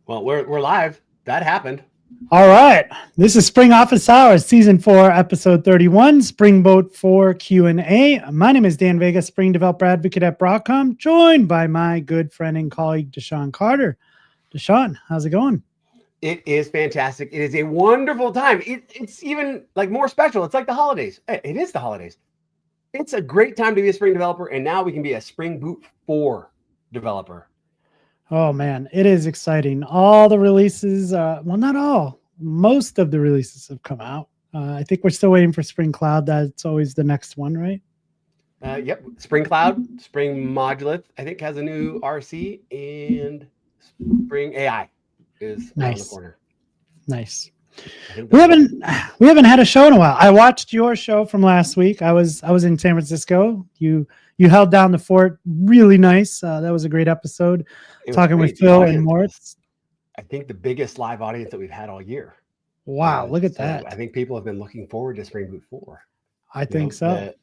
Well, we're live. That happened. All right. This is Spring Office Hours, Season 4, Episode 31, Spring Boat 4 Q&A. My name is Dan Vega, Spring Developer Advocate at Broadcom, joined by my good friend and colleague, DaShaun Carter. DaShaun, how's it going? It is fantastic. It is a wonderful time. It's even like more special. It's like the holidays. It is the holidays. It's a great time to be a Spring developer, and now we can be a Spring Boot 4 developer. Oh, man, it is exciting. All the releases, well, not all, most of the releases have come out. I think we're still waiting for Spring Cloud. That's always the next one, right? Yep. Spring Cloud, Spring Modulith, I think, has a new RC, and Spring AI is around the corner. Nice. We haven't had a show in a while. I watched your show from last week. I was in San Francisco. You held down the fort really nice. That was a great episode. Talking with Phil and Moritz. I think the biggest live audience that we've had all year. Wow, look at that. I think people have been looking forward to Spring Boot 4. I think so.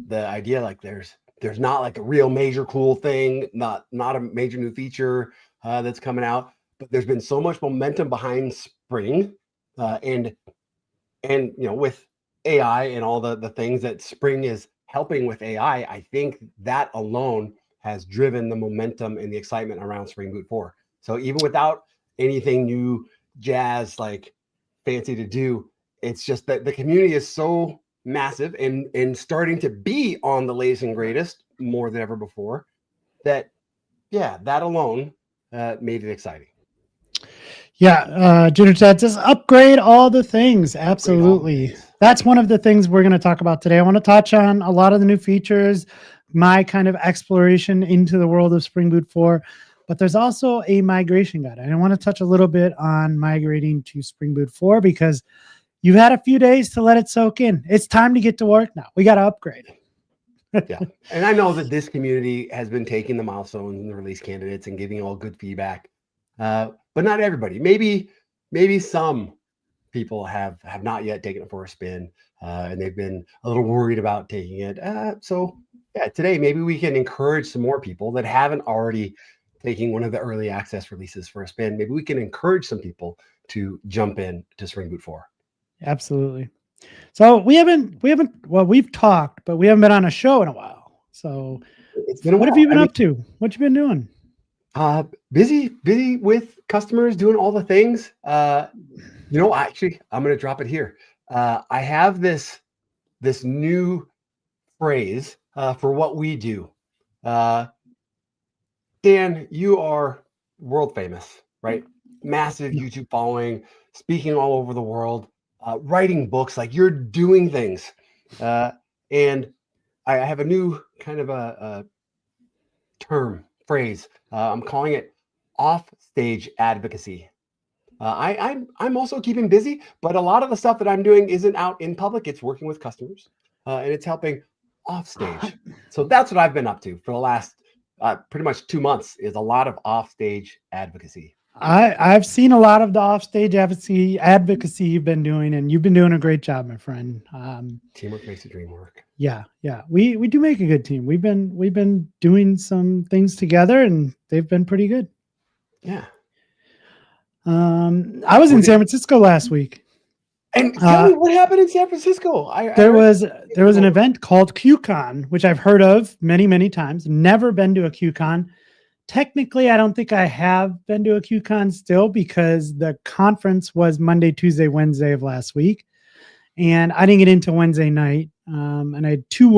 The idea, like there's not like a real major cool thing, not a major new feature that's coming out, but there's been so much momentum behind Spring, and with AI and all the things that Spring is helping with AI, I think that alone has driven the momentum and the excitement around Spring Boot 4. So even without anything new, jazz, like fancy to do, it's just that the community is so massive and starting to be on the latest and greatest more than ever before, that alone made it exciting. Yeah, Jitter Chat says upgrade all the things. Absolutely. That's one of the things we're going to talk about today. I want to touch on a lot of the new features, my kind of exploration into the world of Spring Boot 4, but there's also a migration guide. And I want to touch a little bit on migrating to Spring Boot 4 because you've had a few days to let it soak in. It's time to get to work now. We got to upgrade. Yeah. And I know that this community has been taking the milestones and the release candidates and giving all good feedback. But not everybody. Maybe some people have not yet taken it for a spin, and they've been a little worried about taking it. So today maybe we can encourage some more people that haven't already taken one of the early access releases for a spin. Maybe we can encourage some people to jump in to Spring Boot 4. Absolutely. So we've talked, but we haven't been on a show in a while. So what have you been up to? What you been doing? Busy with customers, doing all the things. Actually, I'm going to drop it here. I have this new phrase for what we do. Dan, you are world famous, right? Massive YouTube following, speaking all over the world, writing books, like you're doing things. And I have a new kind of a phrase. I'm calling it off-stage advocacy. I'm also keeping busy, but a lot of the stuff that I'm doing isn't out in public. It's working with customers, and it's helping off-stage. So that's what I've been up to for the last pretty much 2 months, is a lot of off-stage advocacy. I've seen a lot of the offstage advocacy you've been doing, and you've been doing a great job, my friend. Teamwork makes the dream work. Yeah. We do make a good team. We've been doing some things together, and they've been pretty good. Yeah. I was in San Francisco last week. And tell me what happened in San Francisco. There was an event called QCon, which I've heard of many, many times. Never been to a QCon. Technically, I don't think I have been to a QCon still, because the conference was Monday, Tuesday, Wednesday of last week. And I didn't get into Wednesday night. And I had two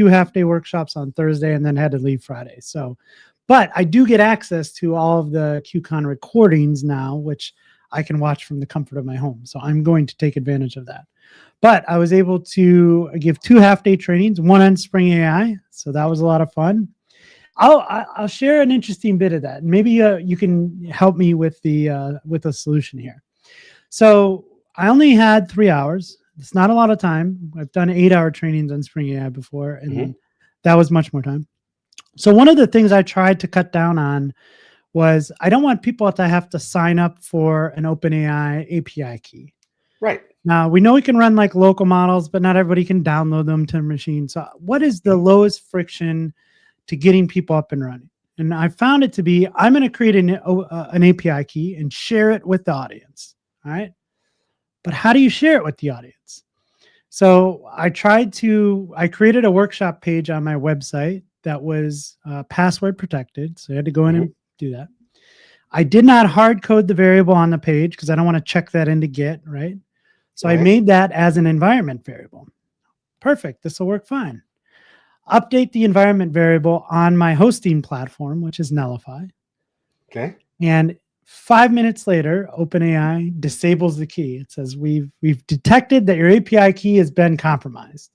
half-day workshops on Thursday, and then had to leave Friday. But I do get access to all of the QCon recordings now, which I can watch from the comfort of my home. So I'm going to take advantage of that. But I was able to give two half-day trainings, one on Spring AI. So that was a lot of fun. I'll share an interesting bit of that. Maybe you can help me with the solution here. So I only had 3 hours. It's not a lot of time. I've done 8-hour trainings on Spring AI before, and that was much more time. So one of the things I tried to cut down on was I don't want people to have to sign up for an OpenAI API key. Right. Now, we know we can run like local models, but not everybody can download them to a machine. So what is the lowest friction to getting people up and running? And I found it to be, I'm going to create an API key and share it with the audience. All right. But how do you share it with the audience? So I created a workshop page on my website that was password protected. So I had to go in and do that. I did not hard code the variable on the page because I don't want to check that into Git, right? So I made that as an environment variable. Perfect. This will work fine. Update the environment variable on my hosting platform, which is Nullify. Okay. And 5 minutes later, OpenAI disables the key. It says, we've detected that your API key has been compromised.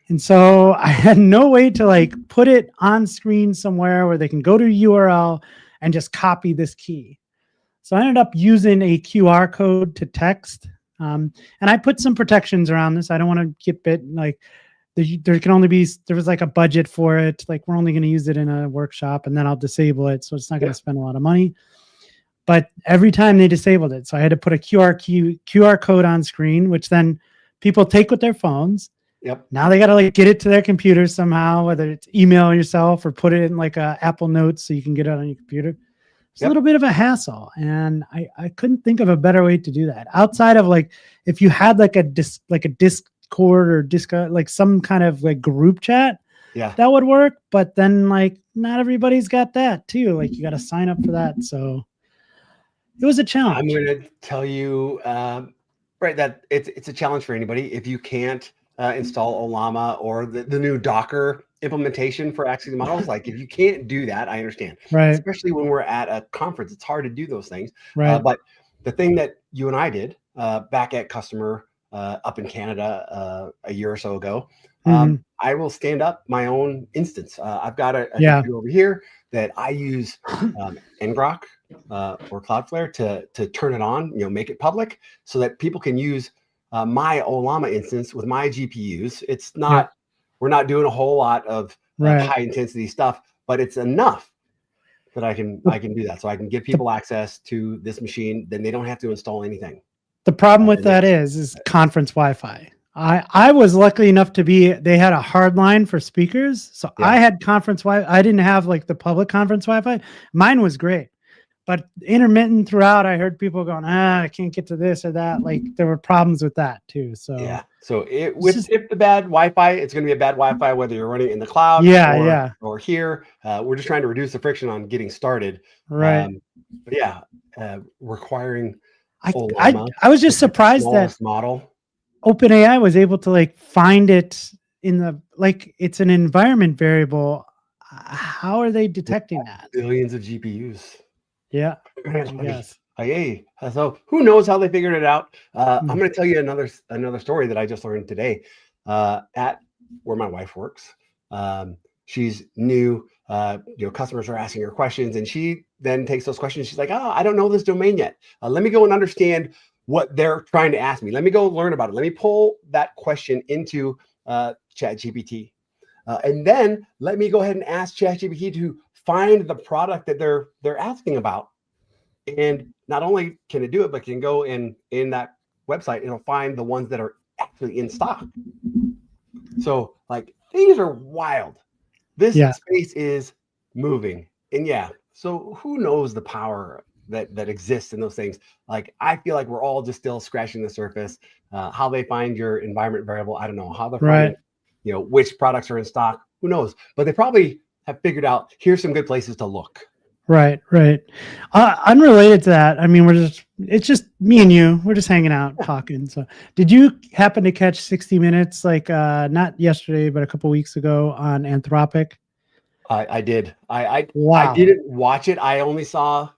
And so I had no way to like put it on screen somewhere where they can go to a URL and just copy this key. So I ended up using a QR code to text. And I put some protections around this. I don't want to get bit. Like there was like a budget for it. Like we're only going to use it in a workshop and then I'll disable it. So it's not going to spend a lot of money. But every time they disabled it. So I had to put a QR code on screen, which then people take with their phones. Yep. Now they got to like get it to their computer somehow, whether it's email yourself or put it in like a Apple Notes so you can get it on your computer. It's a little bit of a hassle. And I couldn't think of a better way to do that outside of like, if you had like a Discord or Discord, like some kind of like group chat, that would work. But then like not everybody's got that too. Like you got to sign up for that. So it was a challenge. I'm going to tell you, that it's a challenge for anybody. If you can't install Olama or the new Docker implementation for accessing models, like if you can't do that, I understand. Right. Especially when we're at a conference, it's hard to do those things. Right. But the thing that you and I did back at Customer up in Canada a year or so ago, I will stand up my own instance. I've got a computer over here that I use ngrok or Cloudflare to turn it on, make it public so that people can use my Olama instance with my GPUs. It's not, we're not doing a whole lot of high intensity stuff, but it's enough that I can do that. So I can give people access to this machine. Then they don't have to install anything. The problem with that is conference Wi-Fi. I was lucky enough to they had a hard line for speakers. So I had conference Wi-Fi. I didn't have like the public conference Wi-Fi. Mine was great, but intermittent throughout, I heard people going, I can't get to this or that. Like there were problems with that too. So so if the bad Wi-Fi, it's going to be a bad Wi-Fi, whether you're running in the cloud or here. We're just trying to reduce the friction on getting started. Right. Requiring I was just surprised that model OpenAI was able to like find it in the, like it's an environment variable. How are they detecting that? Billions of GPUs. Yeah. Yes. Hey, so who knows how they figured it out? I'm going to tell you another story that I just learned today at where my wife works. She's new. Customers are asking her questions, and she then takes those questions. She's like, I don't know this domain yet. Let me go and understand what they're trying to ask me. Let me go learn about it. Let me pull that question into ChatGPT. And then let me go ahead and ask ChatGPT to find the product that they're asking about. And not only can it do it, but can go in that website, it'll find the ones that are actually in stock. So like things are wild. This space is moving. And so who knows the power that exists in those things. Like, I feel like we're all just still scratching the surface. How they find your environment variable, I don't know. How they're finding, which products are in stock, who knows? But they probably have figured out, here's some good places to look. Right. Unrelated to that, I mean, it's just me and you. We're just hanging out, talking. So did you happen to catch 60 Minutes, like not yesterday, but a couple weeks ago on Anthropic? I did. I didn't watch it. I only saw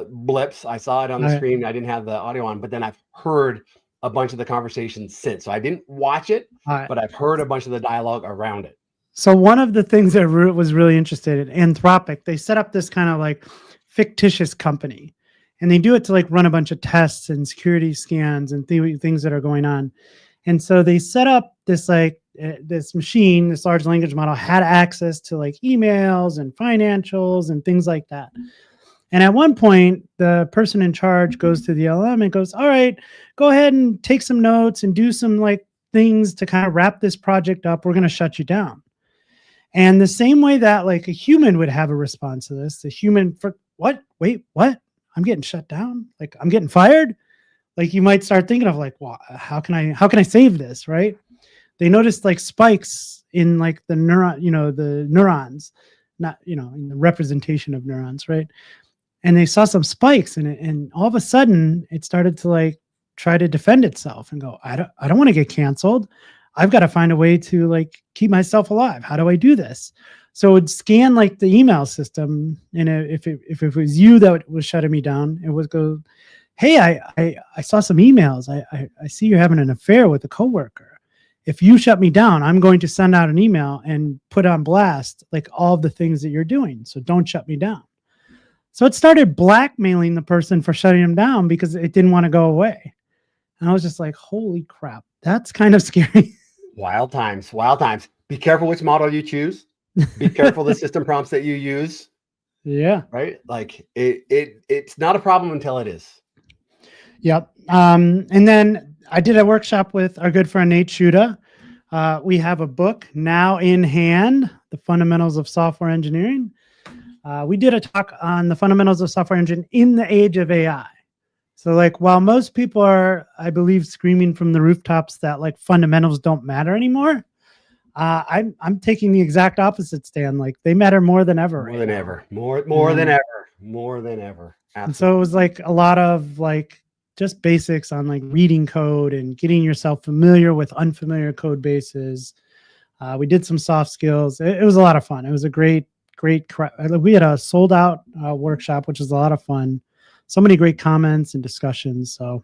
blips. I saw it on the screen. I didn't have the audio on, but then I've heard a bunch of the conversations since. So I didn't watch it, but I've heard a bunch of the dialogue around it. So one of the things that was really interested in Anthropic, they set up this kind of like fictitious company, and they do it to like run a bunch of tests and security scans and things that are going on. And so they set up this like this machine, this large language model had access to like emails and financials and things like that. And at one point, the person in charge goes to the LM and goes, all right, go ahead and take some notes and do some like things to kind of wrap this project up. We're going to shut you down. And the same way that like a human would have a response to this, the human for what? Wait, what? I'm getting shut down. Like I'm getting fired. Like you might start thinking of like, well, how can I save this? Right. They noticed like spikes in like the the neurons, not, in the representation of neurons. Right. And they saw some spikes in it. And all of a sudden it started to like try to defend itself and go, I don't want to get canceled. I've got to find a way to like keep myself alive. How do I do this? So it would scan like the email system. And if it was you that was shutting me down, it would go, hey, I saw some emails. I see you're having an affair with a coworker. If you shut me down, I'm going to send out an email and put on blast like all the things that you're doing. So don't shut me down. So it started blackmailing the person for shutting him down because it didn't want to go away. And I was just like, holy crap, that's kind of scary. Wild times, wild times. Be careful which model you choose. Be careful the system prompts that you use. Yeah. Right. Like it's not a problem until it is. Yep. And then I did a workshop with our good friend Nate Shuda. We have a book now in hand, The Fundamentals of Software Engineering. We did a talk on the fundamentals of software engineering in the age of AI. So like, while most people are, I believe, screaming from the rooftops that like fundamentals don't matter anymore, I'm taking the exact opposite stand. Like they matter more than ever. More than ever. More than ever. More than ever. Absolutely. And so it was like a lot of like just basics on like reading code and getting yourself familiar with unfamiliar code bases. We did some soft skills. It was a lot of fun. It was a great. We had a sold out workshop, which was a lot of fun. So many great comments and discussions. So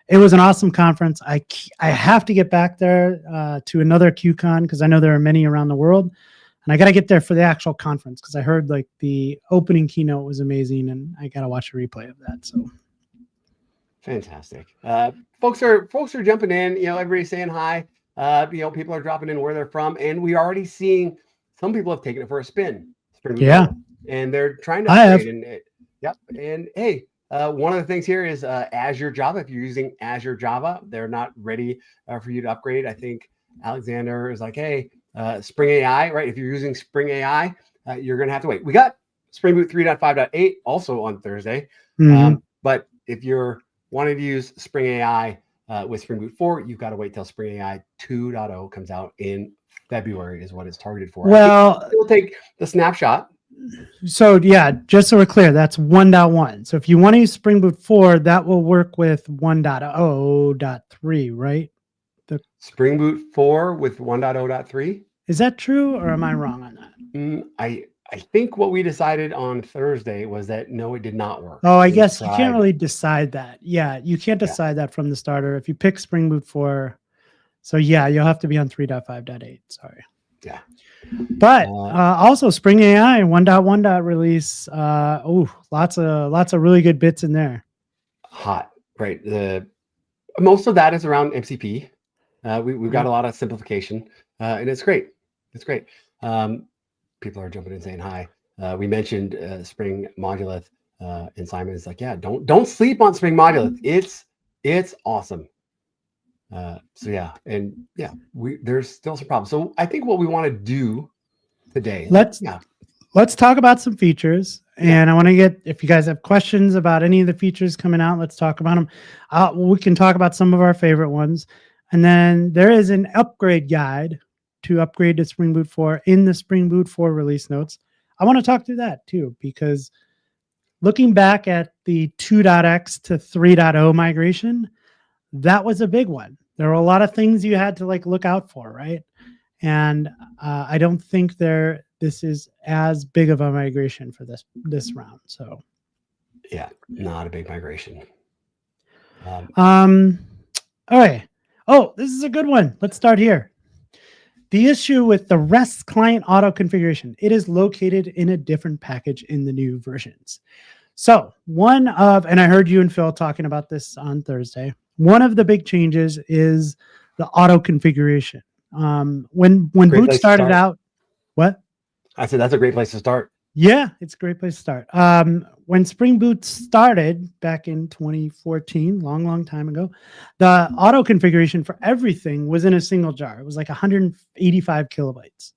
it was an awesome conference. I have to get back there to another QCon because I know there are many around the world, and I got to get there for the actual conference because I heard like the opening keynote was amazing, and I got to watch a replay of that. So fantastic. Folks are jumping in. Everybody's saying hi. People are dropping in where they're from, and we're already seeing some people have taken it for a spin. Yeah, and they're trying to upgrade. And yep. And hey. One of the things here is Azure Java. If you're using Azure Java, they're not ready for you to upgrade. I think Alexander is like, hey, Spring AI, right? If you're using Spring AI, you're going to have to wait. We got Spring Boot 3.5.8 also on Thursday. Mm-hmm. But if you're wanting to use Spring AI with Spring Boot 4, you've got to wait till Spring AI 2.0 comes out in February is what it's targeted for. Well, we'll take the snapshot. So yeah, just so we're clear, that's 1.1. So if you want to use Spring Boot 4, that will work with 1.0.3, right? The Spring Boot 4 with 1.0.3. Is that true, or am I wrong on that? I think what we decided on Thursday was that no, it did not work. Oh, I guess you can't really decide that. Yeah, you can't decide that from the starter. If you pick Spring Boot 4, so yeah, you'll have to be on 3.5.8. Sorry. Yeah. But also Spring AI 1.1 release. Lots of really good bits in there. Hot, right? Most of that is around MCP. We've got a lot of simplification, and it's great. It's great. People are jumping in saying hi. We mentioned Spring Modulith, and Simon is like, yeah, don't sleep on Spring Modulith. It's awesome. So yeah, and yeah, there's still some problems. So I think what we want to do today, let's talk about some features, and I want to get, if you guys have questions about any of the features coming out, let's talk about them. We can talk about some of our favorite ones, and then there is an upgrade guide to upgrade to Spring Boot 4 in the Spring Boot 4 release notes. I want to talk through that too, because looking back at the 2.x to 3.0 migration, that was a big one. There were a lot of things you had to like look out for, right? And I don't think this is as big of a migration for this round. So yeah, not a big migration. All right. Oh, this is a good one. Let's start here. The issue with the REST client auto configuration, it is located in a different package in the new versions. So and I heard you and Phil talking about this on Thursday. One of the big changes is the auto configuration. When Boot started out, what? I said that's a great place to start. Yeah, it's a great place to start. When Spring Boot started back in 2014, long time ago, the auto configuration for everything was in a single jar. It was like 185 kilobytes.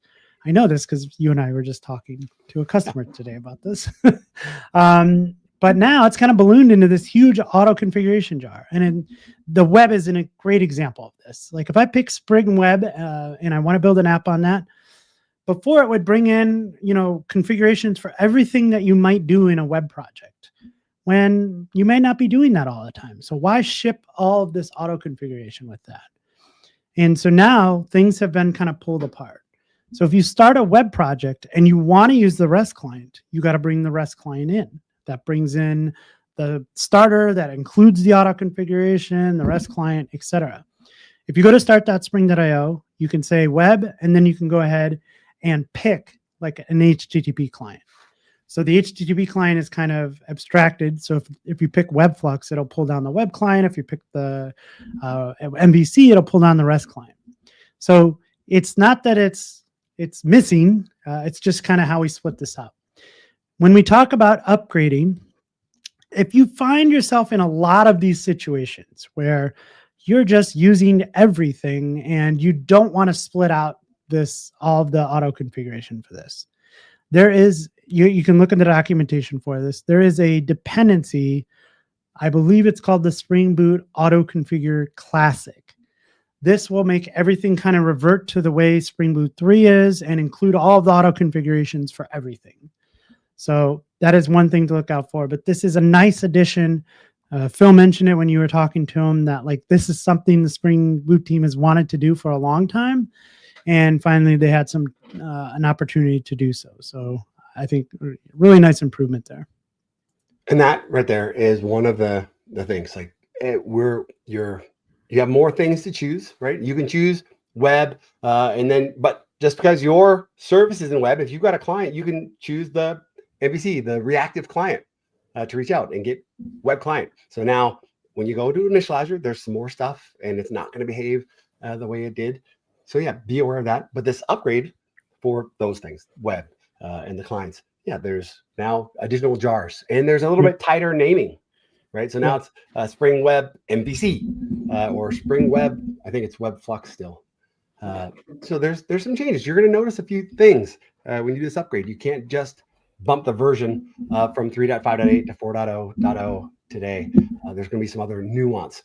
I know this because you and I were just talking to a customer today about this. But now it's kind of ballooned into this huge auto configuration jar. And the web is a great example of this. Like if I pick Spring Web and I want to build an app on that, before it would bring in, configurations for everything that you might do in a web project, when you may not be doing that all the time. So why ship all of this auto configuration with that? And so now things have been kind of pulled apart. So if you start a web project and you want to use the REST client, you got to bring the REST client in. That brings in the starter that includes the auto configuration, the REST client, etc. If you go to start.spring.io, you can say web, and then you can go ahead and pick like an HTTP client. So the HTTP client is kind of abstracted. So if you pick Webflux, it'll pull down the web client. If you pick the MVC, it'll pull down the REST client. So it's not that it's missing. It's just kind of how we split this up. When we talk about upgrading, if you find yourself in a lot of these situations where you're just using everything and you don't want to split out all of the auto configuration for this, there is, you can look in the documentation for this. There is a dependency, I believe it's called the Spring Boot Auto Configure Classic. This will make everything kind of revert to the way Spring Boot 3 is and include all of the auto configurations for everything. So that is one thing to look out for, but this is a nice addition. Phil mentioned it when you were talking to him that like this is something the Spring Boot team has wanted to do for a long time. And finally they had an opportunity to do so. So I think really nice improvement there. And that right there is one of the things like you have more things to choose, right? You can choose web but just because your service is in web, if you've got a client, you can choose the MVC, the reactive client to reach out and get web client. So now when you go to Initializer, there's some more stuff and it's not going to behave the way it did. So yeah, be aware of that. But this upgrade for those things, web and the clients, there's now additional jars and there's a little bit tighter naming, right? So now it's Spring Web MVC or Spring Web, I think it's Webflux still. So there's some changes. You're going to notice a few things when you do this upgrade. You can't just bump the version from 3.5.8 to 4.0.0 today. There's going to be some other nuance.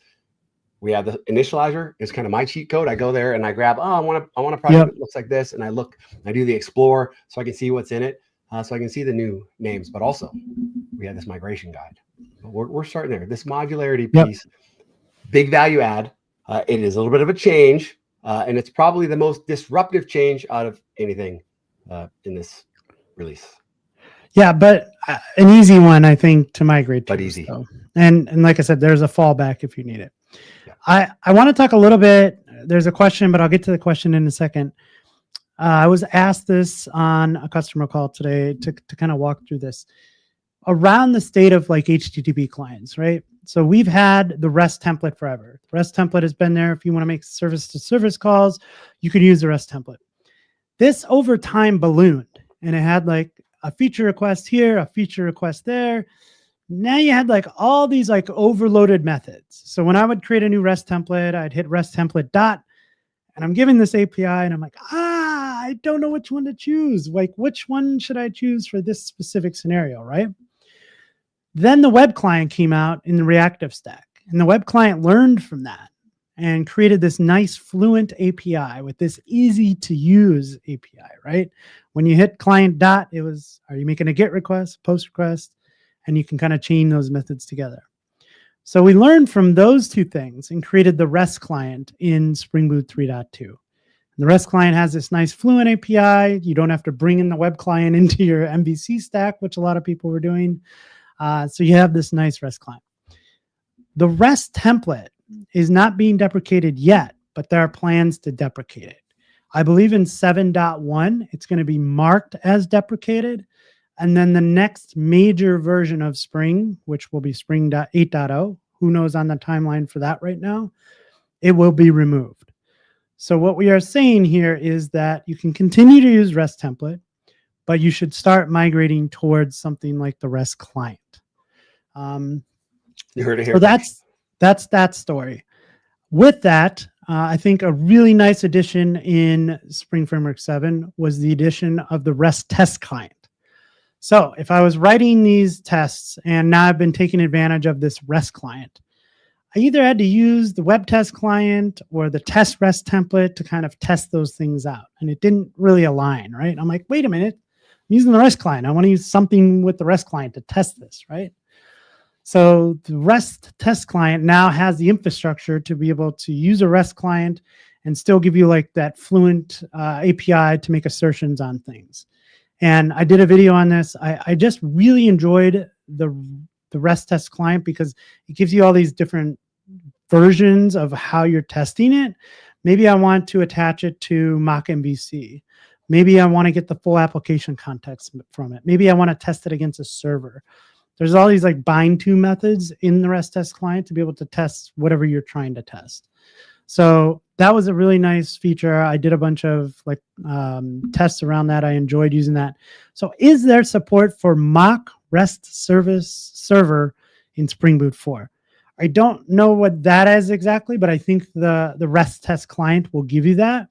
We have the Initializer. It's kind of my cheat code. I go there and I grab, I want a project that looks like this. And I do the explore so I can see what's in it. So I can see the new names, but also we have this migration guide. We're starting there. This modularity piece, big value add. It is a little bit of a change. And it's probably the most disruptive change out of anything in this release. Yeah, but an easy one, I think, to migrate to. But easy. So. And like I said, there's a fallback if you need it. Yeah. I want to talk a little bit. There's a question, but I'll get to the question in a second. I was asked this on a customer call today to kind of walk through this around the state of like HTTP clients, right? So we've had the REST template forever. The REST template has been there. If you want to make service-to-service calls, you can use the REST template. This over time ballooned, and it had like a feature request here, a feature request there. Now you had like all these like overloaded methods. So when I would create a new REST template, I'd hit REST template dot, and I'm giving this API, and I'm like, I don't know which one to choose. Like, which one should I choose for this specific scenario, right? Then the web client came out in the reactive stack, and the web client learned from that and created this nice fluent API with this easy to use API, right? When you hit client dot, it was, are you making a GET request, post request? And you can kind of chain those methods together. So we learned from those two things and created the REST client in Spring Boot 3.2. And the REST client has this nice fluent API. You don't have to bring in the web client into your MVC stack, which a lot of people were doing. So you have this nice REST client. The REST template is not being deprecated yet, but there are plans to deprecate it. I believe in 7.1, it's going to be marked as deprecated. And then the next major version of Spring, which will be Spring 8.0, who knows on the timeline for that right now, it will be removed. So what we are saying here is that you can continue to use REST template, but you should start migrating towards something like the REST client. You heard it here. So that's that story. With that, I think a really nice addition in Spring Framework 7 was the addition of the REST test client. So if I was writing these tests and now I've been taking advantage of this REST client, I either had to use the web test client or the test REST template to kind of test those things out. And it didn't really align, right? I'm like, wait a minute, I'm using the REST client. I want to use something with the REST client to test this, right? So the REST test client now has the infrastructure to be able to use a REST client and still give you like that fluent API to make assertions on things. And I did a video on this. I just really enjoyed the REST test client because it gives you all these different versions of how you're testing it. Maybe I want to attach it to mock MVC. Maybe I want to get the full application context from it. Maybe I want to test it against a server. There's all these like bind to methods in the REST test client to be able to test whatever you're trying to test. So that was a really nice feature. I did a bunch of like tests around that. I enjoyed using that. So is there support for mock REST service server in Spring Boot 4? I don't know what that is exactly, but I think the REST test client will give you that.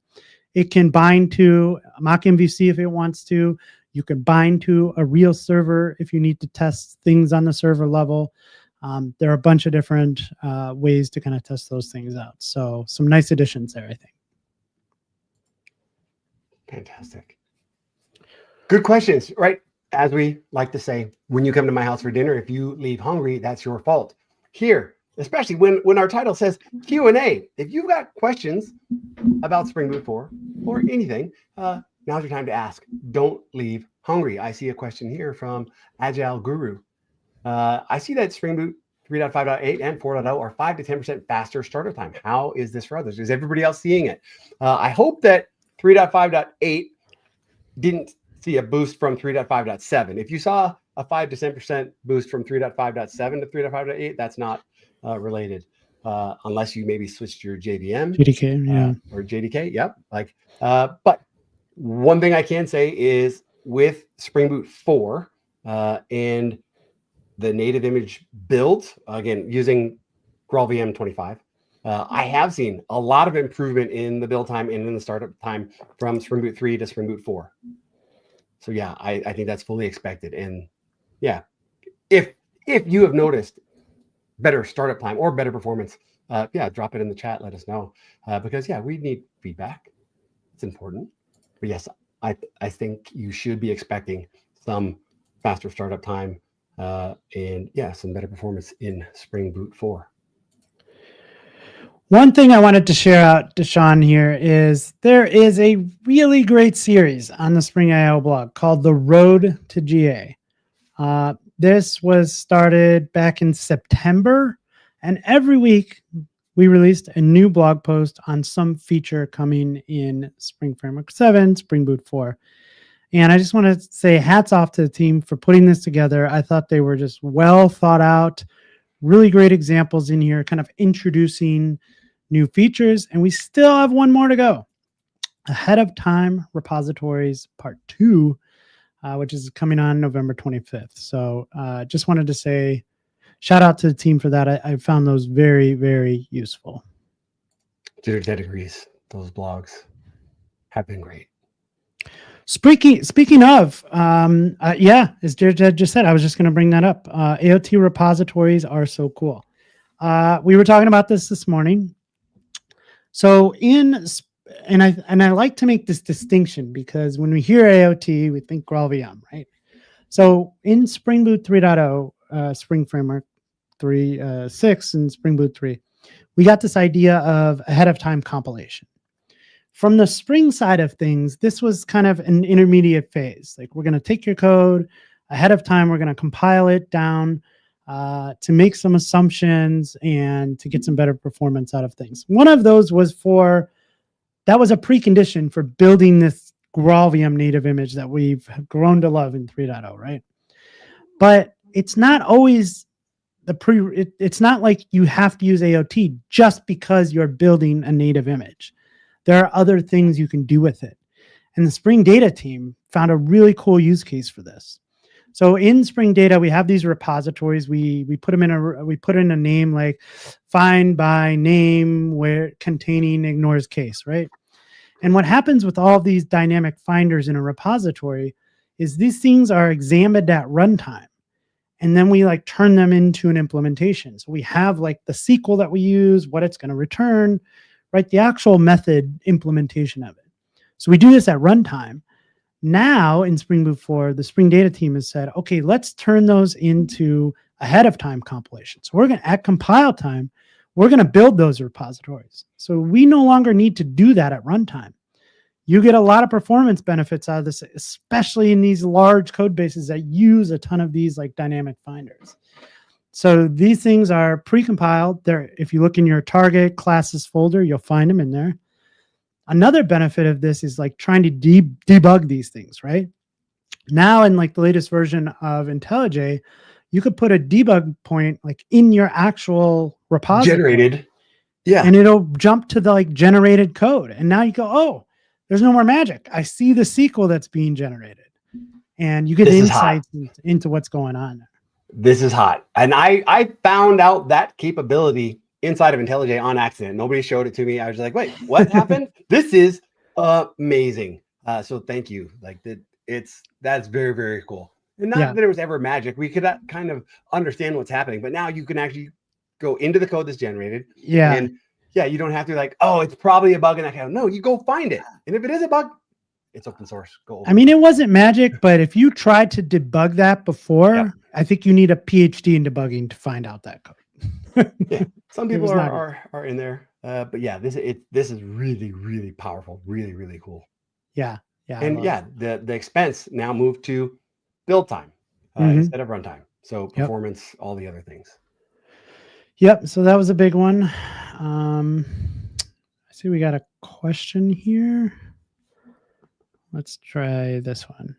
It can bind to mock MVC if it wants to. You can bind to a real server if you need to test things on the server level. There are a bunch of different ways to kind of test those things out. So some nice additions there, I think. Fantastic. Good questions, right? As we like to say, when you come to my house for dinner, if you leave hungry, that's your fault. Here, especially when our title says Q&A, if you've got questions about Spring Boot 4 or anything, now's your time to ask. Don't leave hungry. I see a question here from Agile Guru. I see that Spring Boot 3.5.8 and 4.0 are 5 to 10% faster startup time. How is this for others? Is everybody else seeing it? I hope that 3.5.8 didn't see a boost from 3.5.7. If you saw a 5 to 10% boost from 3.5.7 to 3.5.8, that's not related, unless you maybe switched your JVM, JDK, yeah, or JDK. Yep. Like, but one thing I can say is with Spring Boot 4 and the native image build, again, using GraalVM 25, I have seen a lot of improvement in the build time and in the startup time from Spring Boot 3 to Spring Boot 4. So yeah, I think that's fully expected. And yeah, if you have noticed better startup time or better performance, yeah, drop it in the chat. Let us know, because yeah, we need feedback. It's important. But yes, I think you should be expecting some faster startup time and yeah, some better performance in Spring Boot 4. One thing I wanted to share out, DaShaun, here is there is a really great series on the Spring IO blog called The Road to GA. This was started back in September, and every week we released a new blog post on some feature coming in Spring Framework 7, Spring Boot 4. And I just want to say hats off to the team for putting this together. I thought they were just well thought out, really great examples in here, kind of introducing new features. And we still have one more to go. Ahead of Time Repositories Part 2, which is coming on November 25th. So just wanted to say shout out to the team for that. I found those very, very useful. Jed agrees. Those blogs have been great. Speaking of, yeah, as Jed just said, I was just going to bring that up. AOT repositories are so cool. We were talking about this morning. So and I like to make this distinction because when we hear AOT, we think GraalVM, right? So in Spring Boot 3.0, Spring Framework 3.6 and Spring Boot 3, we got this idea of ahead of time compilation. From the Spring side of things, this was kind of an intermediate phase. Like, we're going to take your code ahead of time, we're going to compile it down to make some assumptions and to get some better performance out of things. One of those was that was a precondition for building this GraalVM native image that we've grown to love in 3.0, right? But it's not always it's not like you have to use AOT just because you're building a native image. There are other things you can do with it. And the Spring Data team found a really cool use case for this. So in Spring Data, we have these repositories. We put them we put in a name like find by name where containing ignores case, right? And what happens with all of these dynamic finders in a repository is these things are examined at runtime. And then we like turn them into an implementation. So we have like the SQL that we use, what it's going to return, right? The actual method implementation of it. So we do this at runtime. Now in Spring Boot 4, the Spring Data team has said, okay, let's turn those into ahead of time compilations. So we're going to, at compile time, we're going to build those repositories. So we no longer need to do that at runtime. You get a lot of performance benefits out of this, especially in these large code bases that use a ton of these like dynamic finders. So these things are pre-compiled. If you look in your target classes folder, you'll find them in there. Another benefit of this is like trying to debug these things, right? Now in like the latest version of IntelliJ, you could put a debug point like in your actual repository. Generated. Yeah. And it'll jump to the like generated code. And now you go, oh, there's no more magic. I see the SQL that's being generated. And you get insights into what's going on. This is hot. And I found out that capability inside of IntelliJ on accident. Nobody showed it to me. I was like, wait, what happened? This is amazing. So thank you. Like that's very, very cool. And not that it was ever magic. We could kind of understand what's happening, but now you can actually go into the code that's generated. Yeah. And yeah, you don't have to like, oh, it's probably a bug in that code. No, you go find it. And if it is a bug, it's open source. Go. I mean, it wasn't magic, but if you tried to debug that before, I think you need a PhD in debugging to find out that code. Yeah. Some people are in there. But yeah, this is really, really powerful. Really, really cool. Yeah. Yeah. And yeah, the expense now moved to build time instead of runtime. So performance, all the other things. Yep. So that was a big one. I see we got a question here. Let's try this one.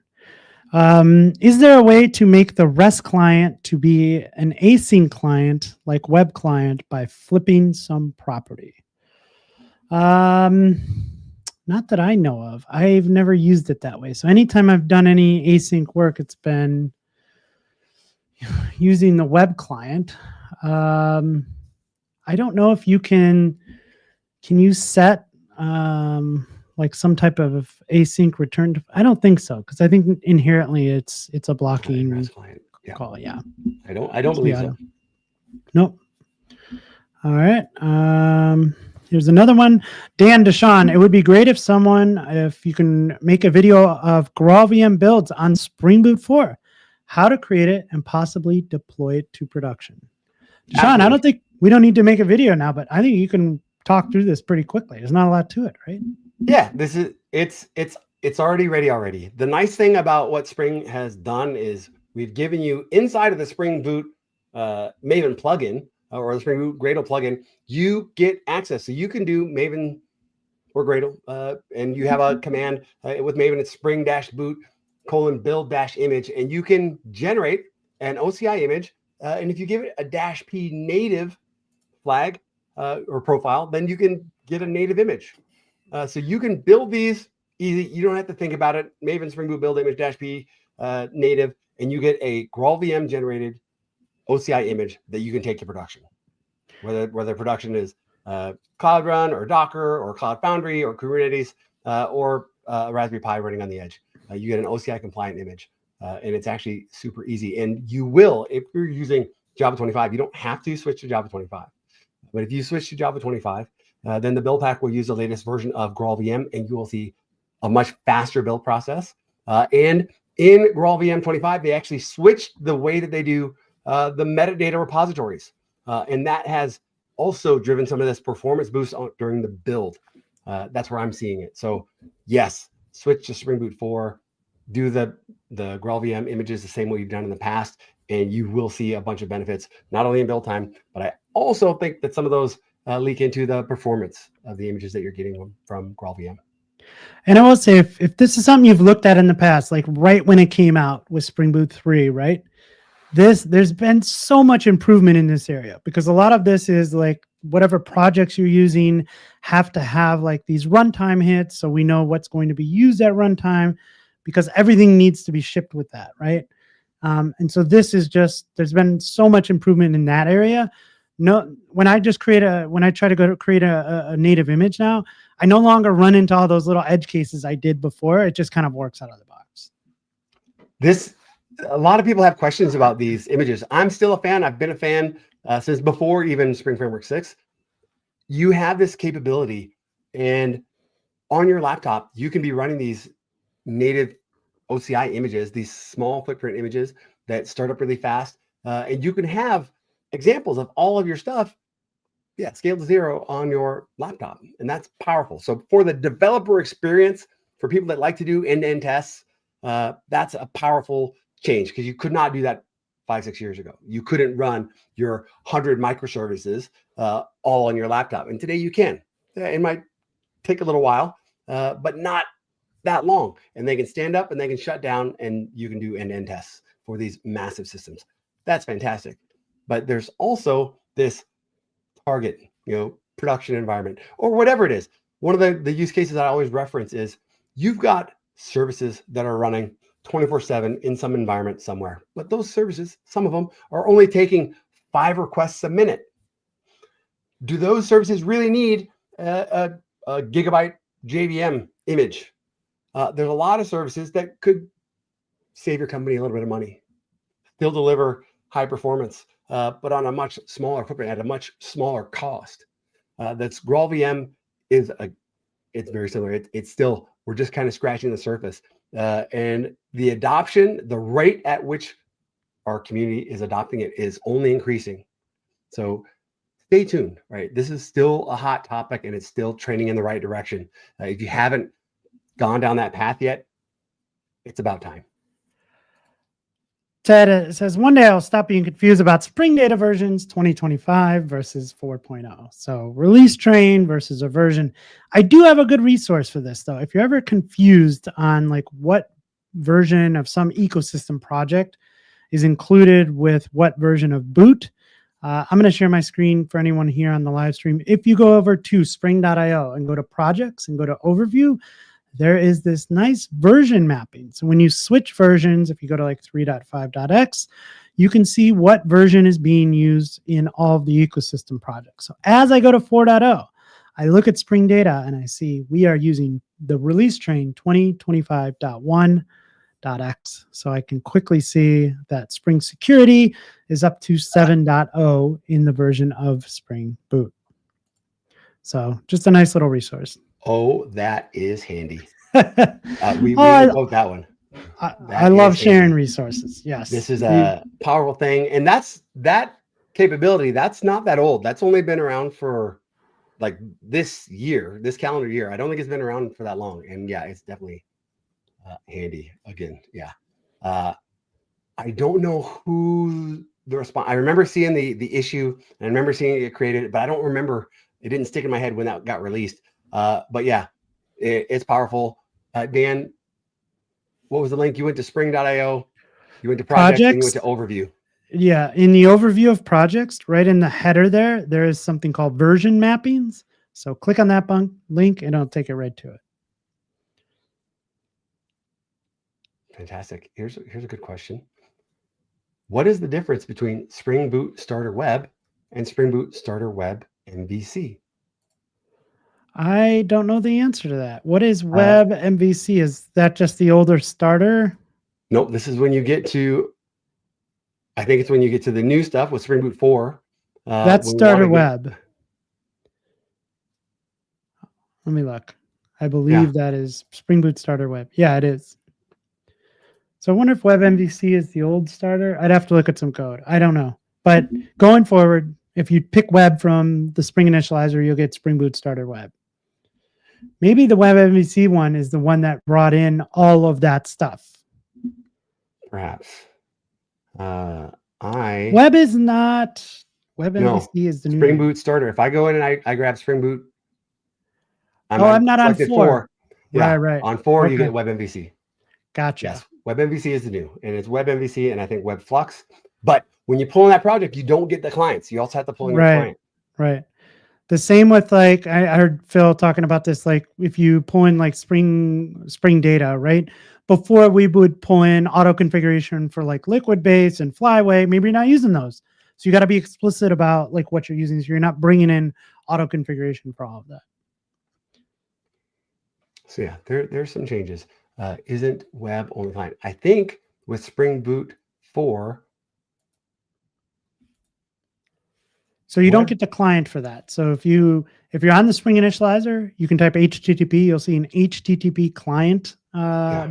Is there a way to make the REST client to be an async client like web client by flipping some property? Not that I know of. I've never used it that way. So anytime I've done any async work, it's been using the web client. I don't know if you can you set like some type of async return? I don't think so, because I think inherently it's a blocking call. Yeah. I don't believe so. Nope. All right. Here's another one. Dan DaShaun, it would be great if you can make a video of GraalVM builds on Spring Boot 4, how to create it and possibly deploy it to production. DaShaun, I don't think we don't need to make a video now, but I think you can talk through this pretty quickly. There's not a lot to it, right? Yeah, it's already ready already. The nice thing about what Spring has done is we've given you inside of the Spring Boot Maven plugin or the Spring Boot Gradle plugin, you get access. So you can do Maven or Gradle, and you have a command with Maven. It's spring-boot :build-image, and you can generate an OCI image. And if you give it a -p native flag or profile, then you can get a native image. So you can build these easy. You don't have to think about it. Maven Spring Boot build image -p native, and you get a GraalVM generated OCI image that you can take to production. Whether production is Cloud Run or Docker or Cloud Foundry or Kubernetes or a Raspberry Pi running on the edge, you get an OCI compliant image, and it's actually super easy. And you will, if you're using Java 25, you don't have to switch to Java 25. But if you switch to Java 25, then the build pack will use the latest version of GraalVM, and you will see a much faster build process. And in GraalVM 25, they actually switched the way that they do the metadata repositories. And that has also driven some of this performance boost during the build. That's where I'm seeing it. So yes, switch to Spring Boot 4, do the GraalVM images the same way you've done in the past, and you will see a bunch of benefits, not only in build time, but I also think that some of those leak into the performance of the images that you're getting from GraalVM. And I will say, if this is something you've looked at in the past, like right when it came out with Spring Boot 3, right? There's been so much improvement in this area, because a lot of this is like whatever projects you're using have to have like these runtime hits. So we know what's going to be used at runtime, because everything needs to be shipped with that, right? And so this is just, there's been so much improvement in that area. No, when I try to go to create a native image now, I no longer run into all those little edge cases I did before. It just kind of works out of the box. A lot of people have questions about these images. I'm still a fan. I've been a fan since before even Spring Framework 6. You have this capability, and on your laptop, you can be running these native OCI images, these small footprint images that start up really fast. And you can have examples of all of your stuff, scaled to 0 on your laptop. And that's powerful. So for the developer experience, for people that like to do end-to-end tests, that's a powerful change, because you could not do that 5-6 years ago. You couldn't run your 100 microservices all on your laptop. And today you can. It might take a little while, but not that long. And they can stand up and they can shut down, and you can do end-to-end tests for these massive systems. That's fantastic. But there's also this target, production environment or whatever it is. One of the use cases I always reference is you've got services that are running 24/7 in some environment somewhere, but those services, some of them are only taking 5 requests a minute. Do those services really need a gigabyte JVM image? There's a lot of services that could save your company a little bit of money, still deliver high performance, but on a much smaller footprint at a much smaller cost. That's GraalVM it's very similar. It's still, we're just kind of scratching the surface. And the adoption, the rate at which our community is adopting it is only increasing. So stay tuned, right? This is still a hot topic, and it's still trending in the right direction. If you haven't gone down that path yet, it's about time. Ted says, one day I'll stop being confused about Spring Data versions 2025 versus 4.0. So release train versus a version. I do have a good resource for this, though. If you're ever confused on like what version of some ecosystem project is included with what version of boot, I'm going to share my screen for anyone here on the live stream. If you go over to spring.io and go to projects and go to overview, there is this nice version mapping. So when you switch versions, if you go to like 3.5.x, you can see what version is being used in all of the ecosystem projects. So as I go to 4.0, I look at Spring Data and I see we are using the release train 2025.1.x. So I can quickly see that Spring Security is up to 7.0 in the version of Spring Boot. So just a nice little resource. Oh, that is handy. We quote that one. I love sharing resources. Yes. This is a powerful thing. And that capability, that's not that old. That's only been around for like this calendar year. I don't think it's been around for that long. And yeah, it's definitely handy again. Yeah. I don't know who the response. I remember seeing the issue, and I remember seeing it get created, but I don't remember. It didn't stick in my head when that got released. But yeah, it's powerful. Dan, what was the link? You went to spring.io, you went to projects, and you went to overview. Yeah, in the overview of projects, right in the header there is something called version mappings. So click on that link and it'll take it right to it. Fantastic. Here's a good question. What is the difference between Spring Boot Starter Web and Spring Boot Starter Web MVC? I don't know the answer to that. What is Web MVC? Is that just the older starter? Nope. This is when you get to, I think it's when you get to the new stuff with Spring Boot 4. That's Starter Web. Let me look. I believe that is Spring Boot Starter Web. Yeah, it is. So I wonder if Web MVC is the old starter. I'd have to look at some code. I don't know. But going forward, if you pick Web from the Spring Initializer, you'll get Spring Boot Starter Web. Maybe the Web MVC one is the one that brought in all of that stuff. Perhaps. Web is not. Web MVC is the new Spring Boot Starter. If I go in and I grab Spring Boot, I'm not on 4. Yeah, right. On 4, you get Web MVC. Gotcha. Yes, Web MVC is the new, and it's Web MVC and I think Web Flux. But when you pull in that project, you don't get the clients. You also have to pull in your client. Right. The same with like, I heard Phil talking about this, like if you pull in like Spring Data, right? before we would pull in auto configuration for like liquid base and flyway. Maybe you're not using those. So you got to be explicit about like what you're using. So you're not bringing in auto configuration for all of that. So yeah, there's some changes. Isn't web only client? I think with Spring Boot 4. So you don't get the client for that. So if you're on the Spring Initializer, you can type HTTP. You'll see an HTTP client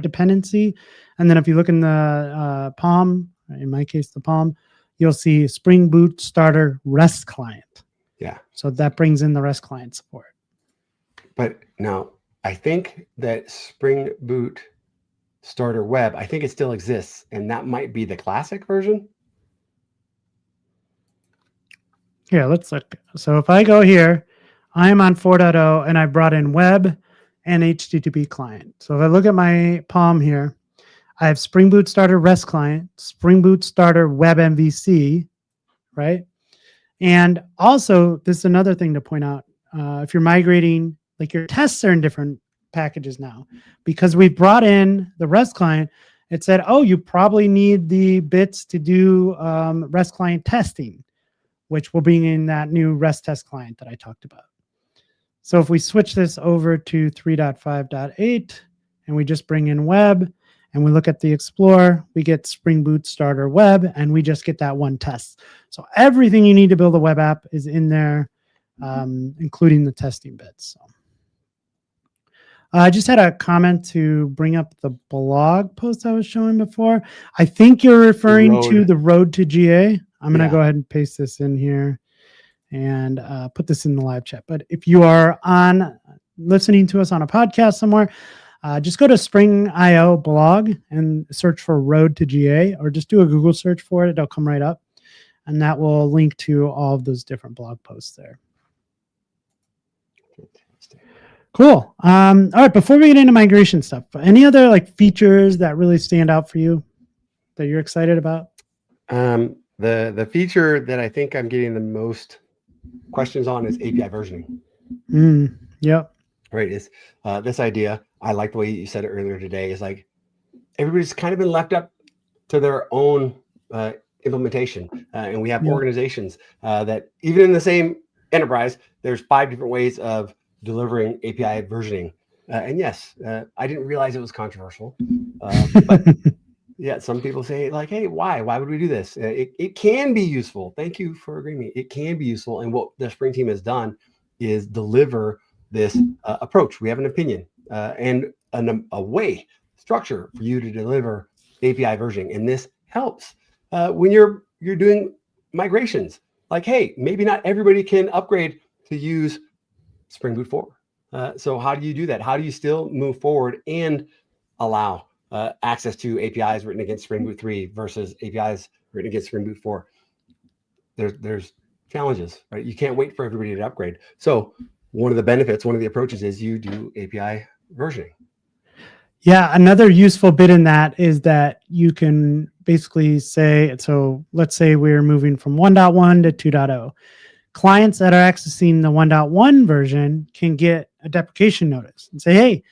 dependency. And then if you look in the POM, in my case, the POM, you'll see Spring Boot Starter REST client. Yeah. So that brings in the REST client support. But now I think that Spring Boot Starter Web, I think it still exists. And that might be the classic version. Here, let's look. So if I go here, I am on 4.0 and I brought in web and HTTP client. So if I look at my POM here, I have Spring Boot Starter REST client, Spring Boot Starter Web MVC, right? And also, this is another thing to point out. If you're migrating, like your tests are in different packages now. Because we brought in the REST client, it said, oh, you probably need the bits to do REST client testing, which will bring in that new REST test client that I talked about. So if we switch this over to 3.5.8 and we just bring in web and we look at the Explorer, we get Spring Boot Starter Web and we just get that one test. So everything you need to build a web app is in there, including the testing bits. So I just had a comment to bring up the blog post I was showing before. I think you're referring to the road to GA. I'm going to go ahead and paste this in here and put this in the live chat. But if you are listening to us on a podcast somewhere, just go to Spring.io blog and search for Road to GA, or just do a Google search for it. It'll come right up. And that will link to all of those different blog posts there. Cool. All right, before we get into migration stuff, any other like features that really stand out for you that you're excited about? The feature that I think I'm getting the most questions on is API versioning. Yep. Right. Is this idea. I like the way you said it earlier today, is like everybody's kind of been left up to their own implementation. And we have organizations that even in the same enterprise, there's 5 different ways of delivering API versioning. And yes, I didn't realize it was controversial. But yeah, some people say like, hey, why would we do this? It can be useful. Thank you for agreeing with me. It can be useful. And what the Spring team has done is deliver this approach. We have an opinion and a way, structure for you to deliver API versioning. And this helps when you're doing migrations. Like, hey, maybe not everybody can upgrade to use Spring Boot 4. So how do you do that? How do you still move forward and allow access to APIs written against Spring Boot 3 versus APIs written against Spring Boot 4? There's challenges, right? You can't wait for everybody to upgrade. So one of the benefits, one of the approaches is you do API versioning. Yeah, another useful bit in that is that you can basically say, so let's say we're moving from 1.1 to 2.0. Clients that are accessing the 1.1 version can get a deprecation notice and say, hey,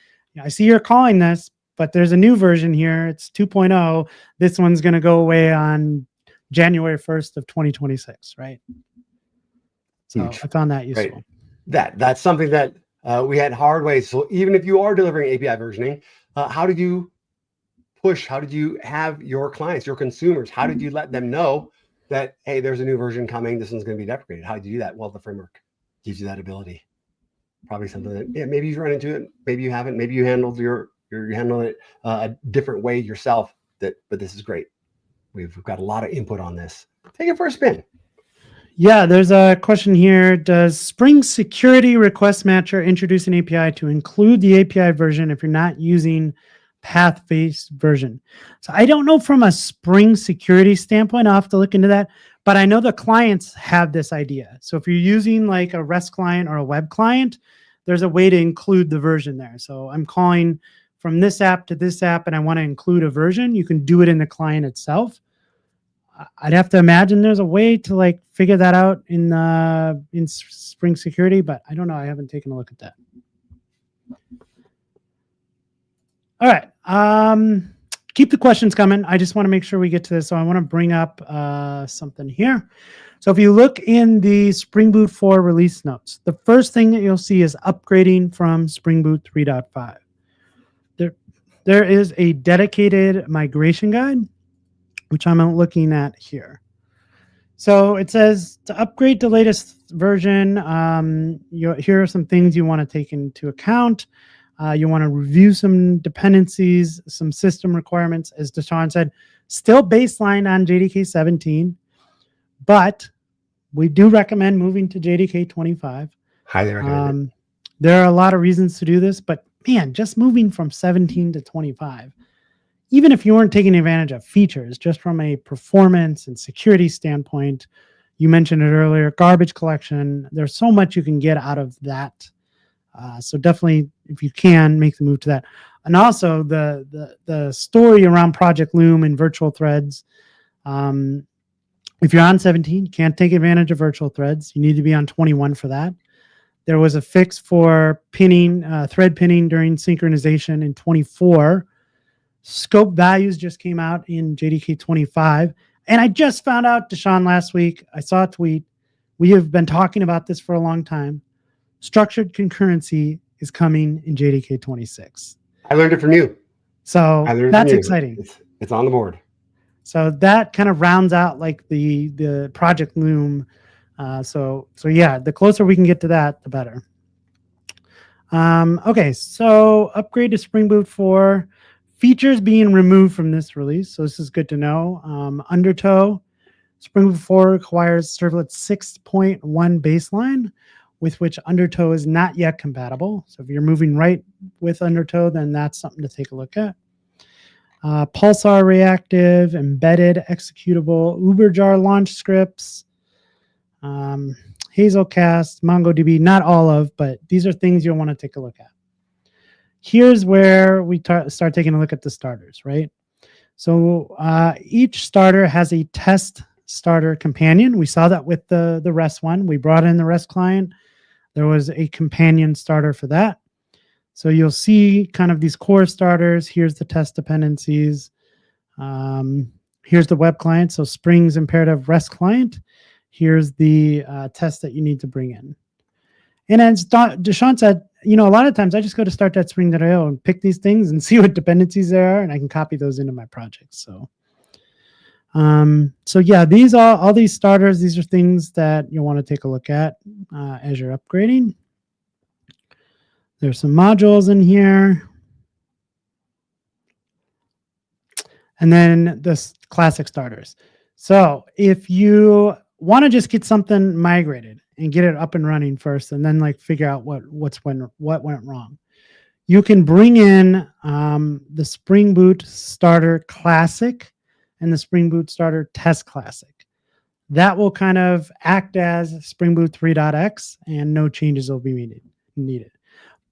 I see you're calling this, but there's a new version here. It's 2.0. This one's going to go away on January 1st of 2026, right? So I found that useful. Right. That's something that we had hard ways. So even if you are delivering API versioning, how did you push? How did you have your clients, your consumers, how did you let them know that, hey, there's a new version coming, this one's going to be deprecated? How do you do that? Well, the framework gives you that ability. Probably something that, yeah, maybe you've run into it, maybe you haven't, maybe you handled you handled it a different way yourself. But this is great. We've got a lot of input on this. Take it for a spin. Yeah, there's a question here. Does Spring Security Request Matcher introduce an API to include the API version if you're not using path-based version? So I don't know from a Spring security standpoint. I'll have to look into that. But I know the clients have this idea. So if you're using like a REST client or a web client, there's a way to include the version there. So I'm calling from this app to this app and I want to include a version. You can do it in the client itself. I'd have to imagine there's a way to like figure that out in Spring Security, but I don't know. I haven't taken a look at that. All right. Keep the questions coming. I just want to make sure we get to this. So I want to bring up something here. So if you look in the Spring Boot 4 release notes, the first thing that you'll see is upgrading from Spring Boot 3.5. There is a dedicated migration guide, which I'm looking at here. So it says to upgrade to latest version, here are some things you want to take into account. You want to review some dependencies, some system requirements, as DaShaun said, still baseline on JDK 17, but we do recommend moving to JDK 25. Highly recommend. There are a lot of reasons to do this, but man, just moving from 17 to 25, even if you weren't taking advantage of features, just from a performance and security standpoint, you mentioned it earlier, garbage collection, there's so much you can get out of that. So definitely, if you can, make the move to that. And also the story around Project Loom and virtual threads. If you're on 17, you can't take advantage of virtual threads. You need to be on 21 for that. There was a fix for pinning, thread pinning during synchronization in 24. Scope values just came out in JDK 25. And I just found out, DaShaun, last week, I saw a tweet. We have been talking about this for a long time. Structured concurrency is coming in JDK 26. I learned it from you. So that's exciting. It's on the board. So that kind of rounds out like the Project Loom. So yeah, the closer we can get to that, the better. Okay, so upgrade to Spring Boot 4. Features being removed from this release. So this is good to know. Undertow, Spring Boot 4 requires Servlet 6.1 baseline, with which Undertow is not yet compatible. So if you're moving right with Undertow, then that's something to take a look at. Pulsar reactive, embedded, executable, Uberjar launch scripts, Hazelcast, MongoDB, not all of, but these are things you'll want to take a look at. Here's where we start taking a look at the starters, right? So each starter has a test starter companion. We saw that with the REST one. We brought in the REST client. There was a companion starter for that. So you'll see kind of these core starters. Here's the test dependencies. Here's the web client. So Spring's imperative REST client. Here's the test that you need to bring in. And as DaShaun said, a lot of times I just go to start.spring.io and pick these things and see what dependencies there are, and I can copy those into my project. So yeah, these are all these starters. These are things that you'll want to take a look at as you're upgrading. There's some modules in here. And then the classic starters. So if you want to just get something migrated and get it up and running first, and then like figure out what went wrong, you can bring in the Spring Boot Starter Classic and the Spring Boot Starter Test Classic. That will kind of act as Spring Boot 3.x, and no changes will be needed.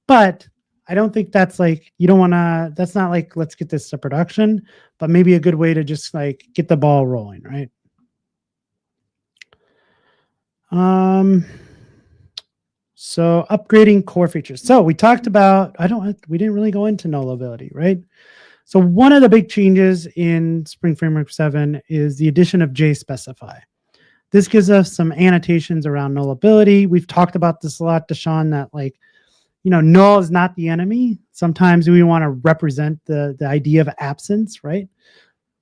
But I don't think that's like, that's not like, let's get this to production, but maybe a good way to just like get the ball rolling, right? So upgrading core features. So we talked about, we didn't really go into nullability, right? So one of the big changes in Spring Framework 7 is the addition of JSpecify. This gives us some annotations around nullability. We've talked about this a lot, DaShaun, that like, null is not the enemy. Sometimes we want to represent the idea of absence, right?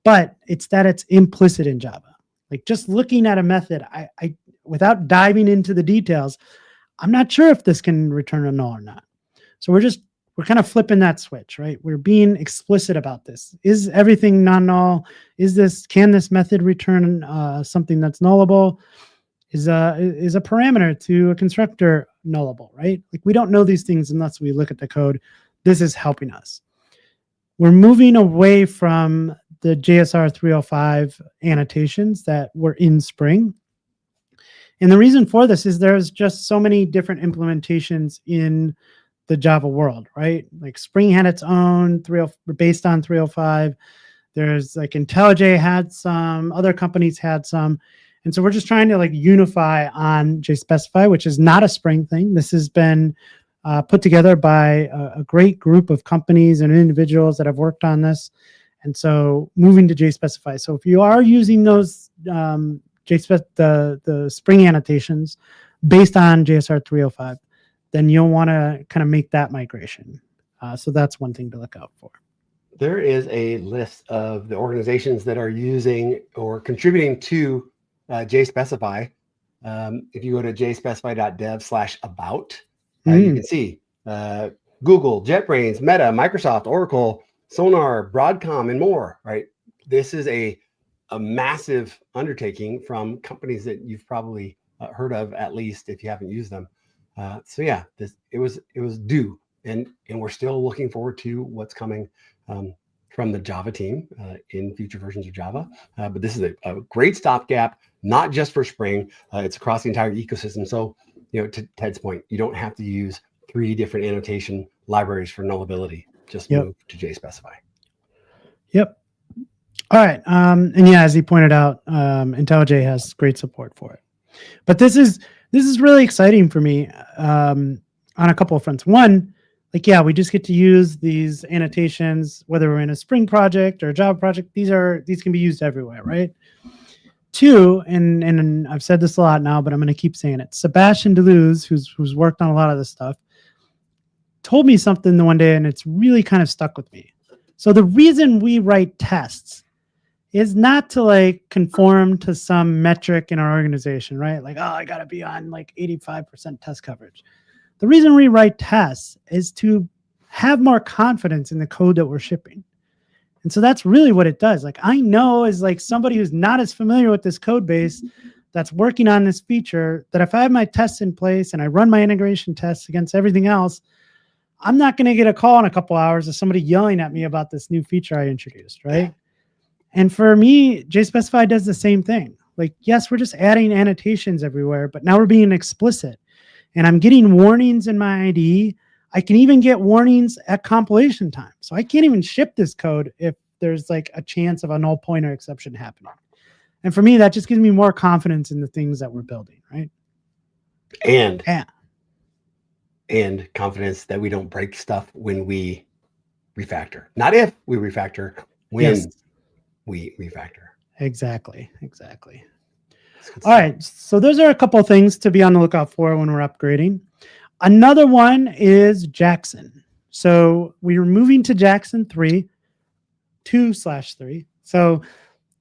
But it's that it's implicit in Java. Like just looking at a method, I without diving into the details, I'm not sure if this can return a null or not. So we're kind of flipping that switch, right? We're being explicit about this. Is everything non-null? Can this method return something that's nullable? Is a parameter to a constructor nullable, right? Like we don't know these things unless we look at the code. This is helping us. We're moving away from the JSR 305 annotations that were in Spring. And the reason for this is there's just so many different implementations in the Java world, right? Like Spring had its own based on 305. There's like IntelliJ had some, other companies had some. And so we're just trying to like unify on JSpecify, which is not a Spring thing. This has been put together by a great group of companies and individuals that have worked on this. And so moving to JSpecify. So if you are using those the Spring annotations based on JSR 305, then you'll want to kind of make that migration. So that's one thing to look out for. There is a list of the organizations that are using or contributing to JSpecify. If you go to jspecify.dev/about, you can see Google, JetBrains, Meta, Microsoft, Oracle, Sonar, Broadcom, and more, right? This is a massive undertaking from companies that you've probably heard of, at least if you haven't used them. So yeah, it was due, and we're still looking forward to what's coming from the Java team in future versions of Java. But this is a great stopgap, not just for Spring. It's across the entire ecosystem. So, to Ted's point, you don't have to use 3 different annotation libraries for nullability. Just move to JSpecify. Yep. All right. And yeah, as he pointed out, IntelliJ has great support for it. But this is really exciting for me on a couple of fronts. One, we just get to use these annotations, whether we're in a Spring project or a Java project. These can be used everywhere, right? 2, and I've said this a lot now, but I'm going to keep saying it. Sebastian Deleuze, who's worked on a lot of this stuff, told me something the one day, and it's really kind of stuck with me. So the reason we write tests is not to conform to some metric in our organization, right? I got to be on 85% test coverage. The reason we write tests is to have more confidence in the code that we're shipping. And so that's really what it does. I know as somebody who's not as familiar with this code base that's working on this feature, that if I have my tests in place and I run my integration tests against everything else, I'm not going to get a call in a couple hours of somebody yelling at me about this new feature I introduced, right? And for me, JSpecify does the same thing. Yes, we're just adding annotations everywhere, but now we're being explicit. And I'm getting warnings in my IDE. I can even get warnings at compilation time. So I can't even ship this code if there's a chance of a null pointer exception happening. And for me, that just gives me more confidence in the things that we're building, right? And confidence that we don't break stuff when we refactor. Not if we refactor, when we refactor. Exactly. All right. So those are a couple of things to be on the lookout for when we're upgrading. Another one is Jackson. So we were moving to Jackson 2/3. So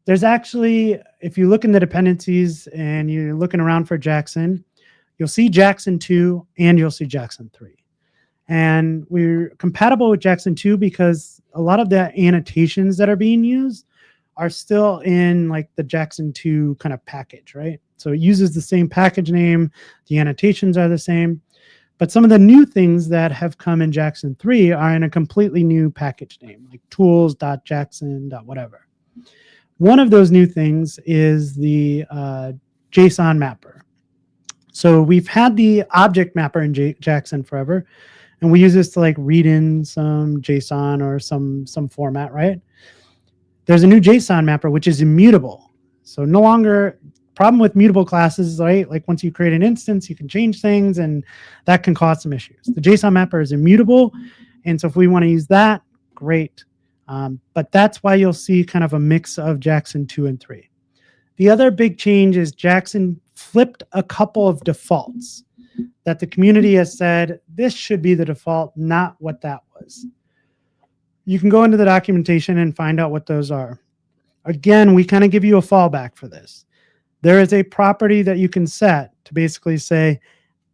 there's actually, if you look in the dependencies and you're looking around for Jackson, you'll see Jackson 2 and you'll see Jackson 3. And we're compatible with Jackson 2 because a lot of the annotations that are being used are still in the Jackson 2 kind of package, right? So it uses the same package name. The annotations are the same. But some of the new things that have come in Jackson 3 are in a completely new package name, like tools.jackson.whatever. One of those new things is the JSON mapper. So we've had the object mapper in Jackson forever, and we use this to read in some JSON or some format, right? There's a new JSON mapper, which is immutable. So no longer, problem with mutable classes, right? Once you create an instance, you can change things, and that can cause some issues. The JSON mapper is immutable. And so if we want to use that, great. But that's why you'll see kind of a mix of Jackson 2 and 3. The other big change is Jackson flipped a couple of defaults that the community has said, this should be the default, not what that was. You can go into the documentation and find out what those are. Again, we kind of give you a fallback for this. There is a property that you can set to basically say,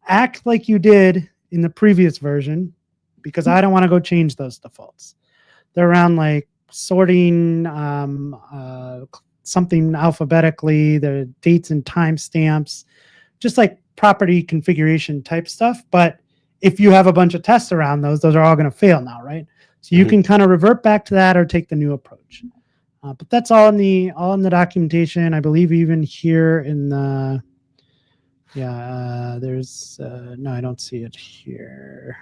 act like you did in the previous version, because I don't want to go change those defaults. They're around sorting something alphabetically, the dates and timestamps, just property configuration type stuff. But if you have a bunch of tests around those are all going to fail now, right? So you can kind of revert back to that or take the new approach. But that's all in the documentation. I believe even here in the, there's, no, I don't see it here.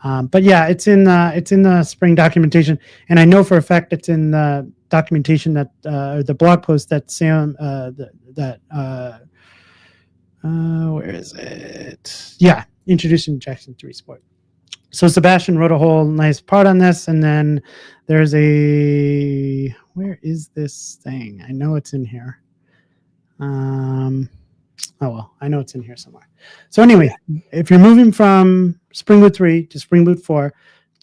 But yeah, it's in the Spring documentation. And I know for a fact it's in the documentation that, the blog post that Sam, where is it? Yeah, introducing Jackson 3 support. So Sebastian wrote a whole nice part on this, and then there's where is this thing? I know it's in here. Oh well, I know it's in here somewhere. So anyway, if you're moving from Spring Boot 3 to Spring Boot 4,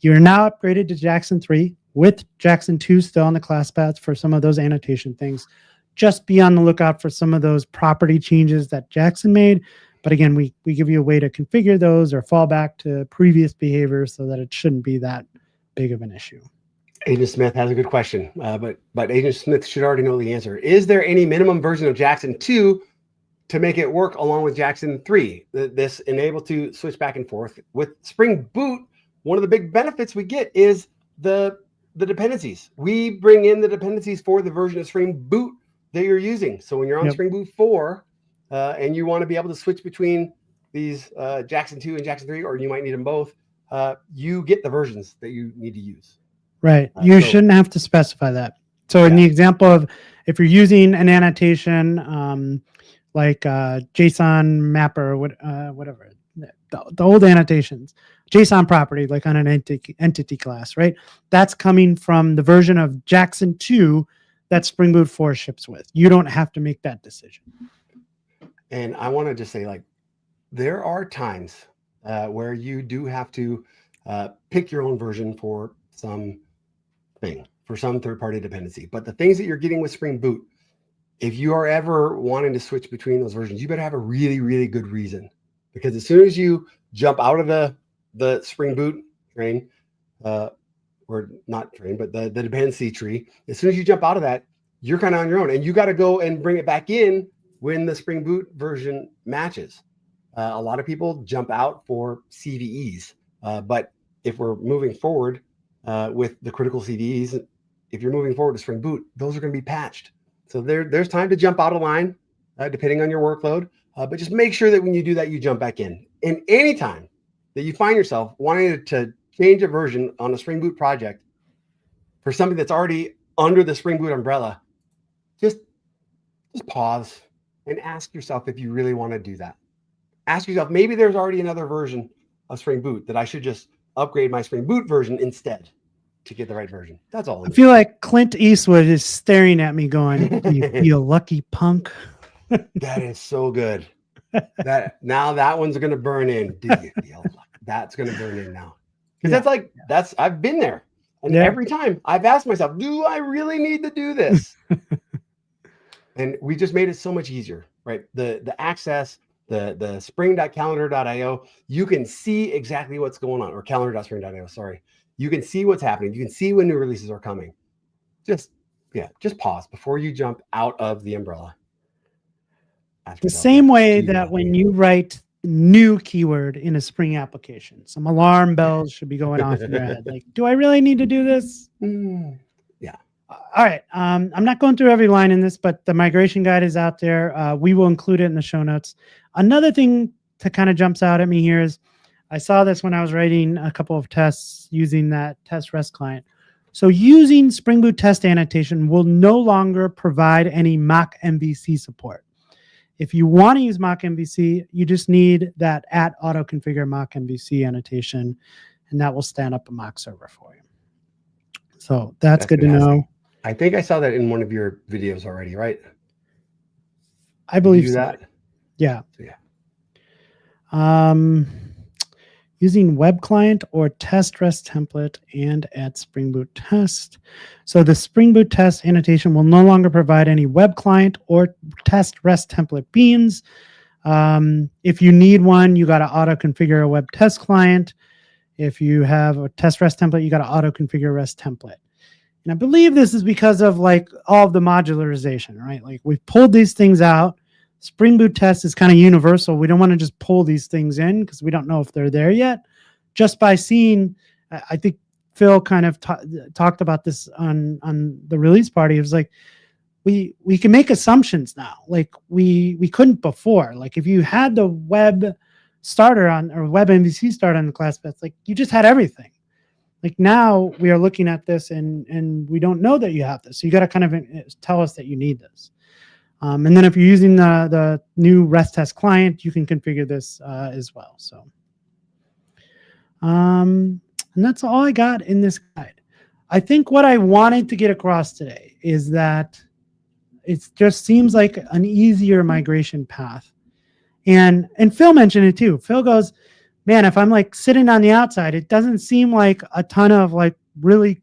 you're now upgraded to Jackson 3 with Jackson 2 still on the class paths for some of those annotation things. Just be on the lookout for some of those property changes that Jackson made. But again, we give you a way to configure those or fall back to previous behaviors so that it shouldn't be that big of an issue. Agent Smith has a good question, but Agent Smith should already know the answer. Is there any minimum version of Jackson 2 to make it work along with Jackson 3? This enable to switch back and forth. With Spring Boot, one of the big benefits we get is the dependencies. We bring in the dependencies for the version of Spring Boot that you're using. So when you're on Spring Boot 4 and you want to be able to switch between these Jackson 2 and Jackson 3, or you might need them both, you get the versions that you need to use. Right. You shouldn't have to specify that. So in the example of if you're using an annotation like JSON mapper, whatever, the old annotations, JSON property, like on an entity class, right? That's coming from the version of Jackson 2 that Spring Boot 4 ships with. You don't have to make that decision. And I want to just say, like, there are times where you do have to pick your own version for some third-party dependency. But the things that you're getting with Spring Boot, if you are ever wanting to switch between those versions, you better have a really, really good reason. Because as soon as you jump out of the Spring Boot train, or not train, but the dependency tree, as soon as you jump out of that, you're kind of on your own. And you got to go and bring it back in when the Spring Boot version matches. A lot of people jump out for CVEs. But if we're moving forward with the critical CVEs, if you're moving forward to Spring Boot, those are going to be patched. So there's time to jump out of line, depending on your workload. But just make sure that when you do that, you jump back in. And anytime that you find yourself wanting to change a version on a Spring Boot project for something that's already under the Spring Boot umbrella, just pause and ask yourself if you really want to do that. Ask yourself, maybe there's already another version of Spring Boot that I should just upgrade my Spring Boot version instead to get the right version. That's all. I feel like Clint Eastwood is staring at me going, "You feel lucky, punk." That is so good. That one's going to burn in. Do you feel lucky? That's going to burn in now. Because I've been there. And every time I've asked myself, do I really need to do this? And we just made it so much easier, right? The access, the spring.calendar.io, you can see exactly what's going on, or calendar.spring.io, sorry. You can see what's happening. You can see when new releases are coming. Just pause before you jump out of the umbrella. The same way that when you write new keyword in a Spring application, some alarm bells should be going off in your head. Like, do I really need to do this? Yeah. All right. I'm not going through every line in this, but the migration guide is out there. We will include it in the show notes. Another thing that kind of jumps out at me here is I saw this when I was writing a couple of tests using that test REST client. So using Spring Boot test annotation will no longer provide any mock MVC support. If you want to use mock MVC, you just need that @autoconfigure mock MVC annotation, and that will stand up a mock server for you. So that's good to know. I think I saw that in one of your videos already, right? I believe so. That? Yeah. Using web client or test REST template and add Spring Boot test. So the Spring Boot test annotation will no longer provide any web client or test REST template beans. If you need one, you got to auto configure a web test client. If you have a test REST template, you got to auto configure REST template. And I believe this is because of like all of the modularization, right? Like we've pulled these things out. Spring Boot test is kind of universal. We don't want to just pull these things in because we don't know if they're there yet. Just by seeing, I think Phil kind of talked about this on the release party. It was like, we can make assumptions now. Like we couldn't before. Like if you had the web starter on or web MVC starter on the class path, like you just had everything. Like now we are looking at this and we don't know that you have this. So you got to kind of tell us that you need this. And then if you're using the new REST test client, you can configure this as well. So And that's all I got in this guide. I think what I wanted to get across today is that it just seems like an easier migration path. And Phil mentioned it too. Phil goes, man, if I'm like sitting on the outside, it doesn't seem like a ton of like really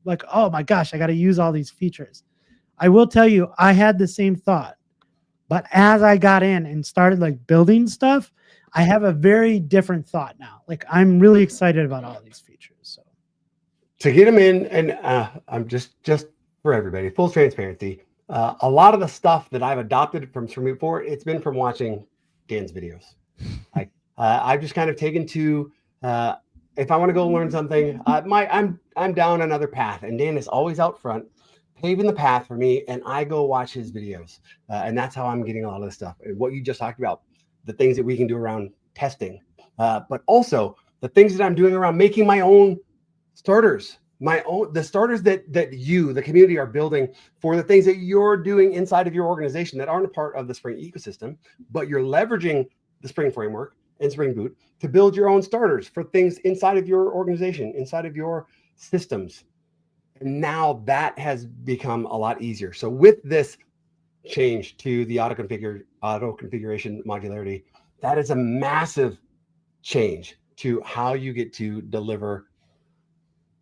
like, oh my gosh, I got to use all these features. I will tell you, I had the same thought. But as I got in and started like building stuff, I have a very different thought now. Like I'm really excited about all these features. So to get them in, and I'm just for everybody, full transparency. A lot of the stuff that I've adopted from Spring Boot 4, it's been from watching Dan's videos. I've just kind of taken to if I want to go learn something, I'm down another path, and Dan is always out front, paving the path for me, and I go watch his videos, and that's how I'm getting a lot of the stuff. And what you just talked about, the things that we can do around testing, but also the things that I'm doing around making my own starters, the starters that you, the community, are building for the things that you're doing inside of your organization that aren't a part of the Spring ecosystem, but you're leveraging the Spring framework and Spring Boot to build your own starters for things inside of your organization, inside of your systems. And now that has become a lot easier. So with this change to the auto configuration modularity, that is a massive change to how you get to deliver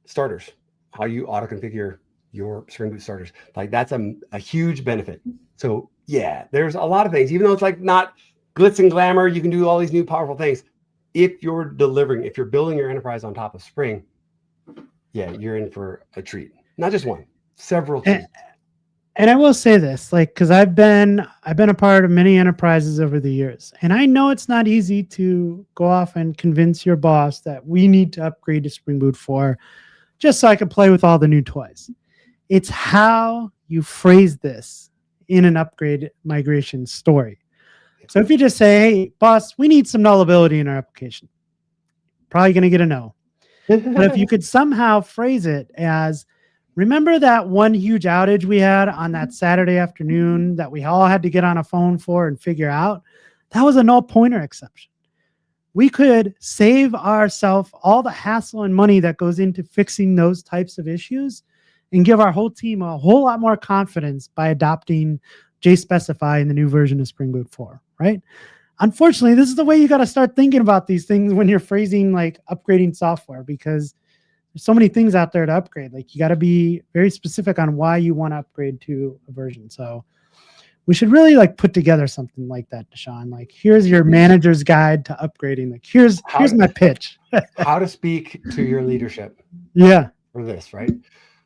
starters, how you auto configure your Spring Boot starters. Like that's a huge benefit. So yeah, there's a lot of things, even though it's like not glitz and glamour, you can do all these new powerful things. If you're building your enterprise on top of Spring, yeah, you're in for a treat. Not just one, several treats. And I will say this, like, because I've been a part of many enterprises over the years, and I know it's not easy to go off and convince your boss that we need to upgrade to Spring Boot 4 just so I can play with all the new toys. It's how you phrase this in an upgrade migration story. So if you just say, hey, boss, we need some nullability in our application, probably going to get a no. But if you could somehow phrase it as, remember that one huge outage we had on that Saturday afternoon that we all had to get on a phone for and figure out? That was a null pointer exception. We could save ourselves all the hassle and money that goes into fixing those types of issues and give our whole team a whole lot more confidence by adopting JSpecify in the new version of Spring Boot 4, right? Unfortunately, this is the way you got to start thinking about these things when you're phrasing like upgrading software, because there's so many things out there to upgrade. Like you got to be very specific on why you want to upgrade to a version. So we should really like put together something like that, DaShaun. Like here's your manager's guide to upgrading. Like here's my pitch. How to speak to your leadership. Yeah. For this, right?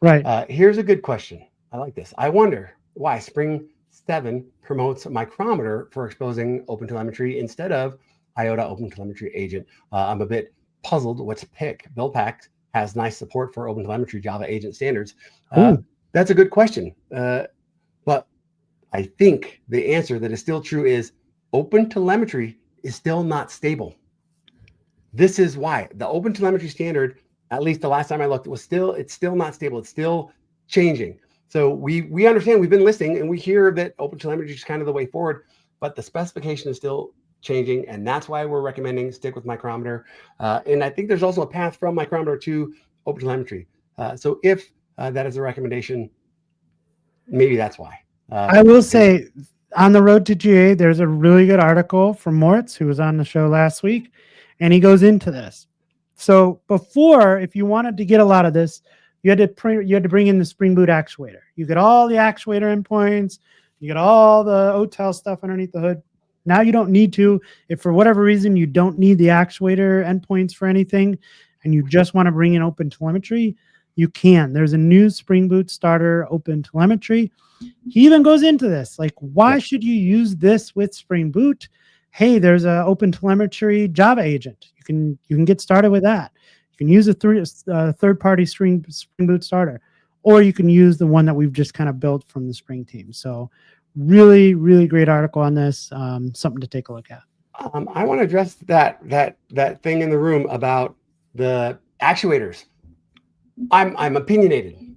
Right. Here's a good question. I like this. I wonder why Spring 7 promotes micrometer for exposing OpenTelemetry instead of IOTA OpenTelemetry agent. I'm a bit puzzled what to pick. Buildpack has nice support for OpenTelemetry Java agent standards. That's a good question. But I think the answer that is still true is OpenTelemetry is still not stable. This is why the OpenTelemetry standard, at least the last time I looked, it's still not stable. It's still changing. So we understand, we've been listening, and we hear that OpenTelemetry is kind of the way forward, but the specification is still changing, and that's why we're recommending stick with micrometer. And I think there's also a path from micrometer to OpenTelemetry. So if that is a recommendation, maybe that's why. I will say, on the road to GA, there's a really good article from Moritz, who was on the show last week, and he goes into this. So before, if you wanted to get a lot of this, you had to bring in the Spring Boot actuator. You get all the actuator endpoints, you get all the OTel stuff underneath the hood. Now you don't need to. If for whatever reason you don't need the actuator endpoints for anything, and you just want to bring in OpenTelemetry, you can. There's a new Spring Boot starter, OpenTelemetry. He even goes into this, like, why should you use this with Spring Boot? Hey, there's a OpenTelemetry Java agent. You can get started with that. You can use a third-party Spring Boot starter, or you can use the one that we've just kind of built from the Spring team. So really, really great article on this. Something to take a look at. I want to address that thing in the room about the actuators. I'm opinionated.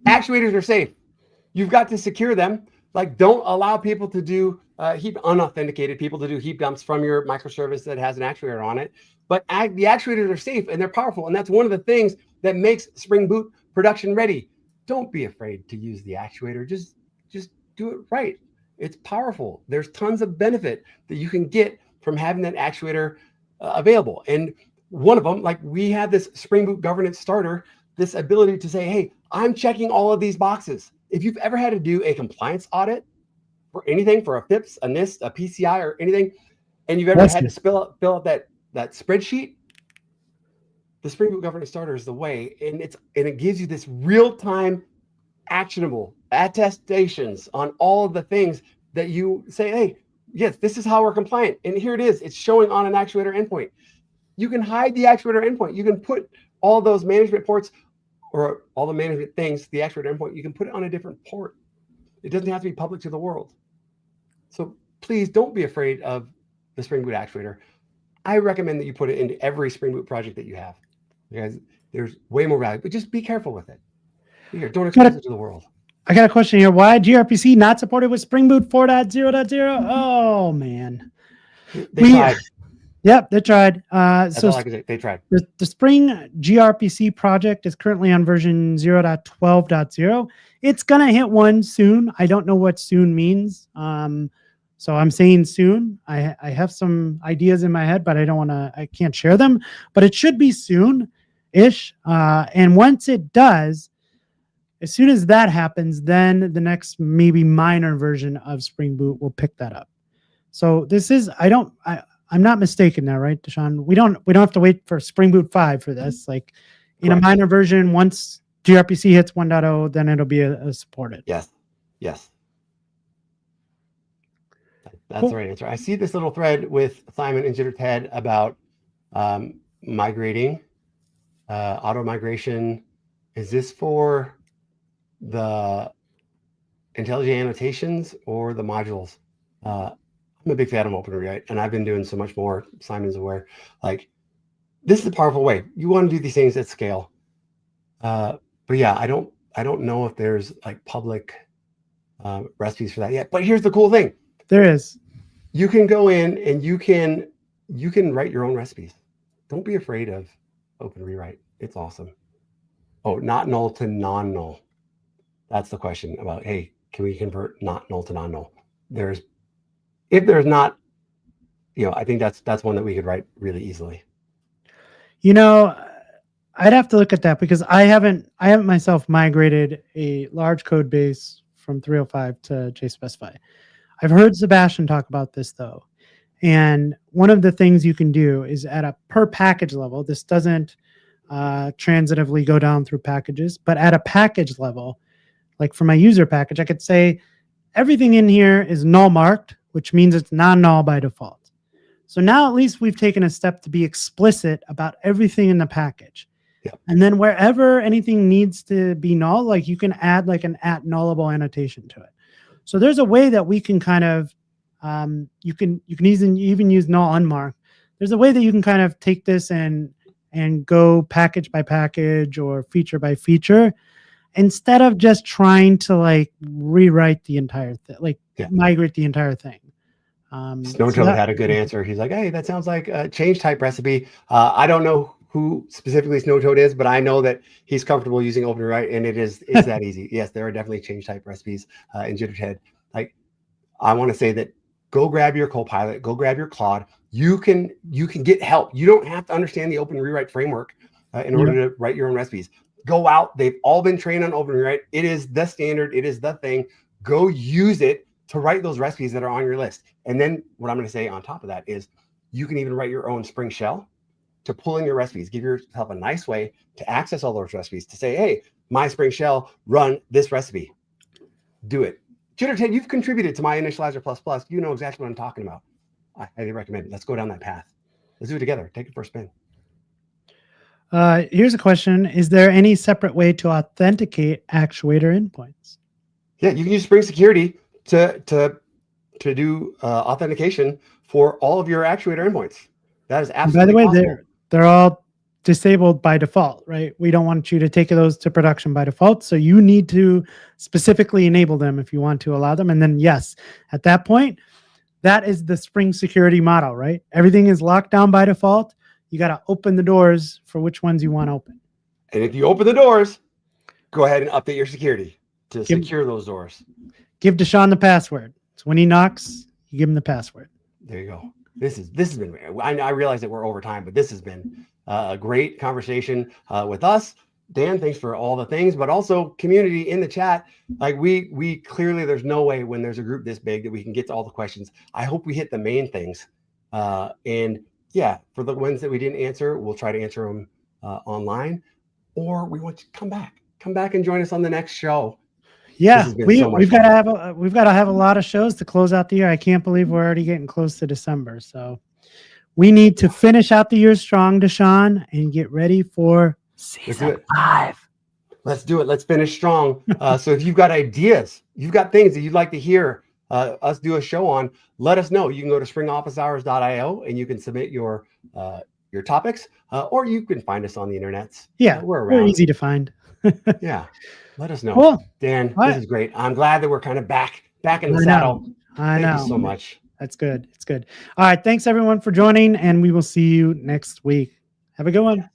Actuators are safe. You've got to secure them Like, don't allow people to do unauthenticated people to do heap dumps from your microservice that has an actuator on it. But the actuators are safe and they're powerful. And that's one of the things that makes Spring Boot production ready. Don't be afraid to use the actuator. Just do it right. It's powerful. There's tons of benefit that you can get from having that actuator available. And one of them, like we have this Spring Boot governance starter, this ability to say, hey, I'm checking all of these boxes. If you've ever had to do a compliance audit for anything, for a FIPS, a NIST, a PCI, or anything, and you've ever had to fill out that spreadsheet, the Spring Boot governance starter is the way, and it gives you this real-time, actionable attestations on all of the things that you say, hey, yes, this is how we're compliant, and here it is. It's showing on an actuator endpoint. You can hide the actuator endpoint. You can put all those management ports or all the management things, the actuator endpoint, you can put it on a different port. It doesn't have to be public to the world. So please don't be afraid of the Spring Boot actuator. I recommend that you put it into every Spring Boot project that you have, because there's way more value, but just be careful with it. Here, don't expose it to the world. I got a question here. Why gRPC not supported with Spring Boot 4.0.0? Oh, man. They tried. Yep, they tried. That's all I can say. They tried. The Spring gRPC project is currently on version 0.12.0. It's going to hit 1 soon. I don't know what soon means. So I'm saying soon. I have some ideas in my head, but I can't share them. But it should be soon-ish. And once it does, as soon as that happens, then the next maybe minor version of Spring Boot will pick that up. So this is, I'm not mistaken now, right, DaShaun? We don't have to wait for Spring Boot 5 for this. Like in Correct. A minor version, once gRPC hits 1.0, then it'll be a supported. Yes. That's the right answer. I see this little thread with Simon and Jitter Ted about migrating, auto migration. Is this for the IntelliJ annotations or the modules? I'm a big fan of open rewrite, and I've been doing so much more. Simon's aware. Like, this is a powerful way. You want to do these things at scale. But yeah, I don't know if there's like public recipes for that yet. But here's the cool thing. There is. You can go in and you can write your own recipes. Don't be afraid of open rewrite. It's awesome. Oh, not null to non-null. That's the question about, hey, can we convert not null to non-null? If there's not, I think that's one that we could write really easily. I'd have to look at that because I haven't myself migrated a large code base from 305 to JSpecify. I've heard Sebastian talk about this though. And one of the things you can do is at a per package level, this doesn't transitively go down through packages, but at a package level, like for my user package, I could say everything in here is null marked, which means it's non-null by default. So now at least we've taken a step to be explicit about everything in the package. Yep. And then wherever anything needs to be null, like you can add like an @nullable annotation to it. So there's a way that we can kind of, you can even use null unmarked. There's a way that you can kind of take this and go package by package or feature by feature, instead of just trying to like rewrite the entire thing, migrate the entire thing. Snowtoad had a good answer. He's like, hey, that sounds like a change type recipe. I don't know who specifically Snowtoad is, but I know that he's comfortable using open rewrite, and it's that easy. Yes, there are definitely change type recipes in JitterTed. Like, I want to say that go grab your Copilot, go grab your Claude. You can get help. You don't have to understand the open rewrite framework in order to write your own recipes. Go out. They've all been trained on open rewrite. It is the standard. It is the thing. Go use it to write those recipes that are on your list. And then what I'm going to say on top of that is you can even write your own Spring shell to pull in your recipes. Give yourself a nice way to access all those recipes, to say, hey, my Spring shell, run this recipe. Do it. JitterTed, you've contributed to my Initializer++. You know exactly what I'm talking about. I highly recommend it. Let's go down that path. Let's do it together. Take it for a spin. Here's a question. Is there any separate way to authenticate actuator endpoints? Yeah, you can use Spring Security to do authentication for all of your actuator endpoints. That is absolutely possible. By the way, they're all disabled by default, right? We don't want you to take those to production by default. So you need to specifically enable them if you want to allow them. And then, yes, at that point, that is the Spring security model, right? Everything is locked down by default. You got to open the doors for which ones you want to open. And if you open the doors, go ahead and update your security to secure those doors. Give DaShaun the password. So when he knocks, you give him the password. There you go. This has been, I realize that we're over time, but this has been a great conversation with us. Dan, thanks for all the things, but also community in the chat. Like we clearly, there's no way when there's a group this big that we can get to all the questions. I hope we hit the main things. And yeah, for the ones that we didn't answer, we'll try to answer them online, or we want you to come back and join us on the next show. Yeah, we've got to have a lot of shows to close out the year. I can't believe we're already getting close to December. So we need to finish out the year strong, DaShaun, and get ready for season 5. Let's do it. Let's finish strong. So if you've got ideas, you've got things that you'd like to hear us do a show on, let us know. You can go to springofficehours.io and you can submit your topics, or you can find us on the internet. Yeah, we're easy to find. Yeah. Let us know. Cool. Dan, this is great. I'm glad that we're kind of back in the saddle. I know. Thank you so much. That's good. It's good. All right. Thanks everyone for joining, and we will see you next week. Have a good one.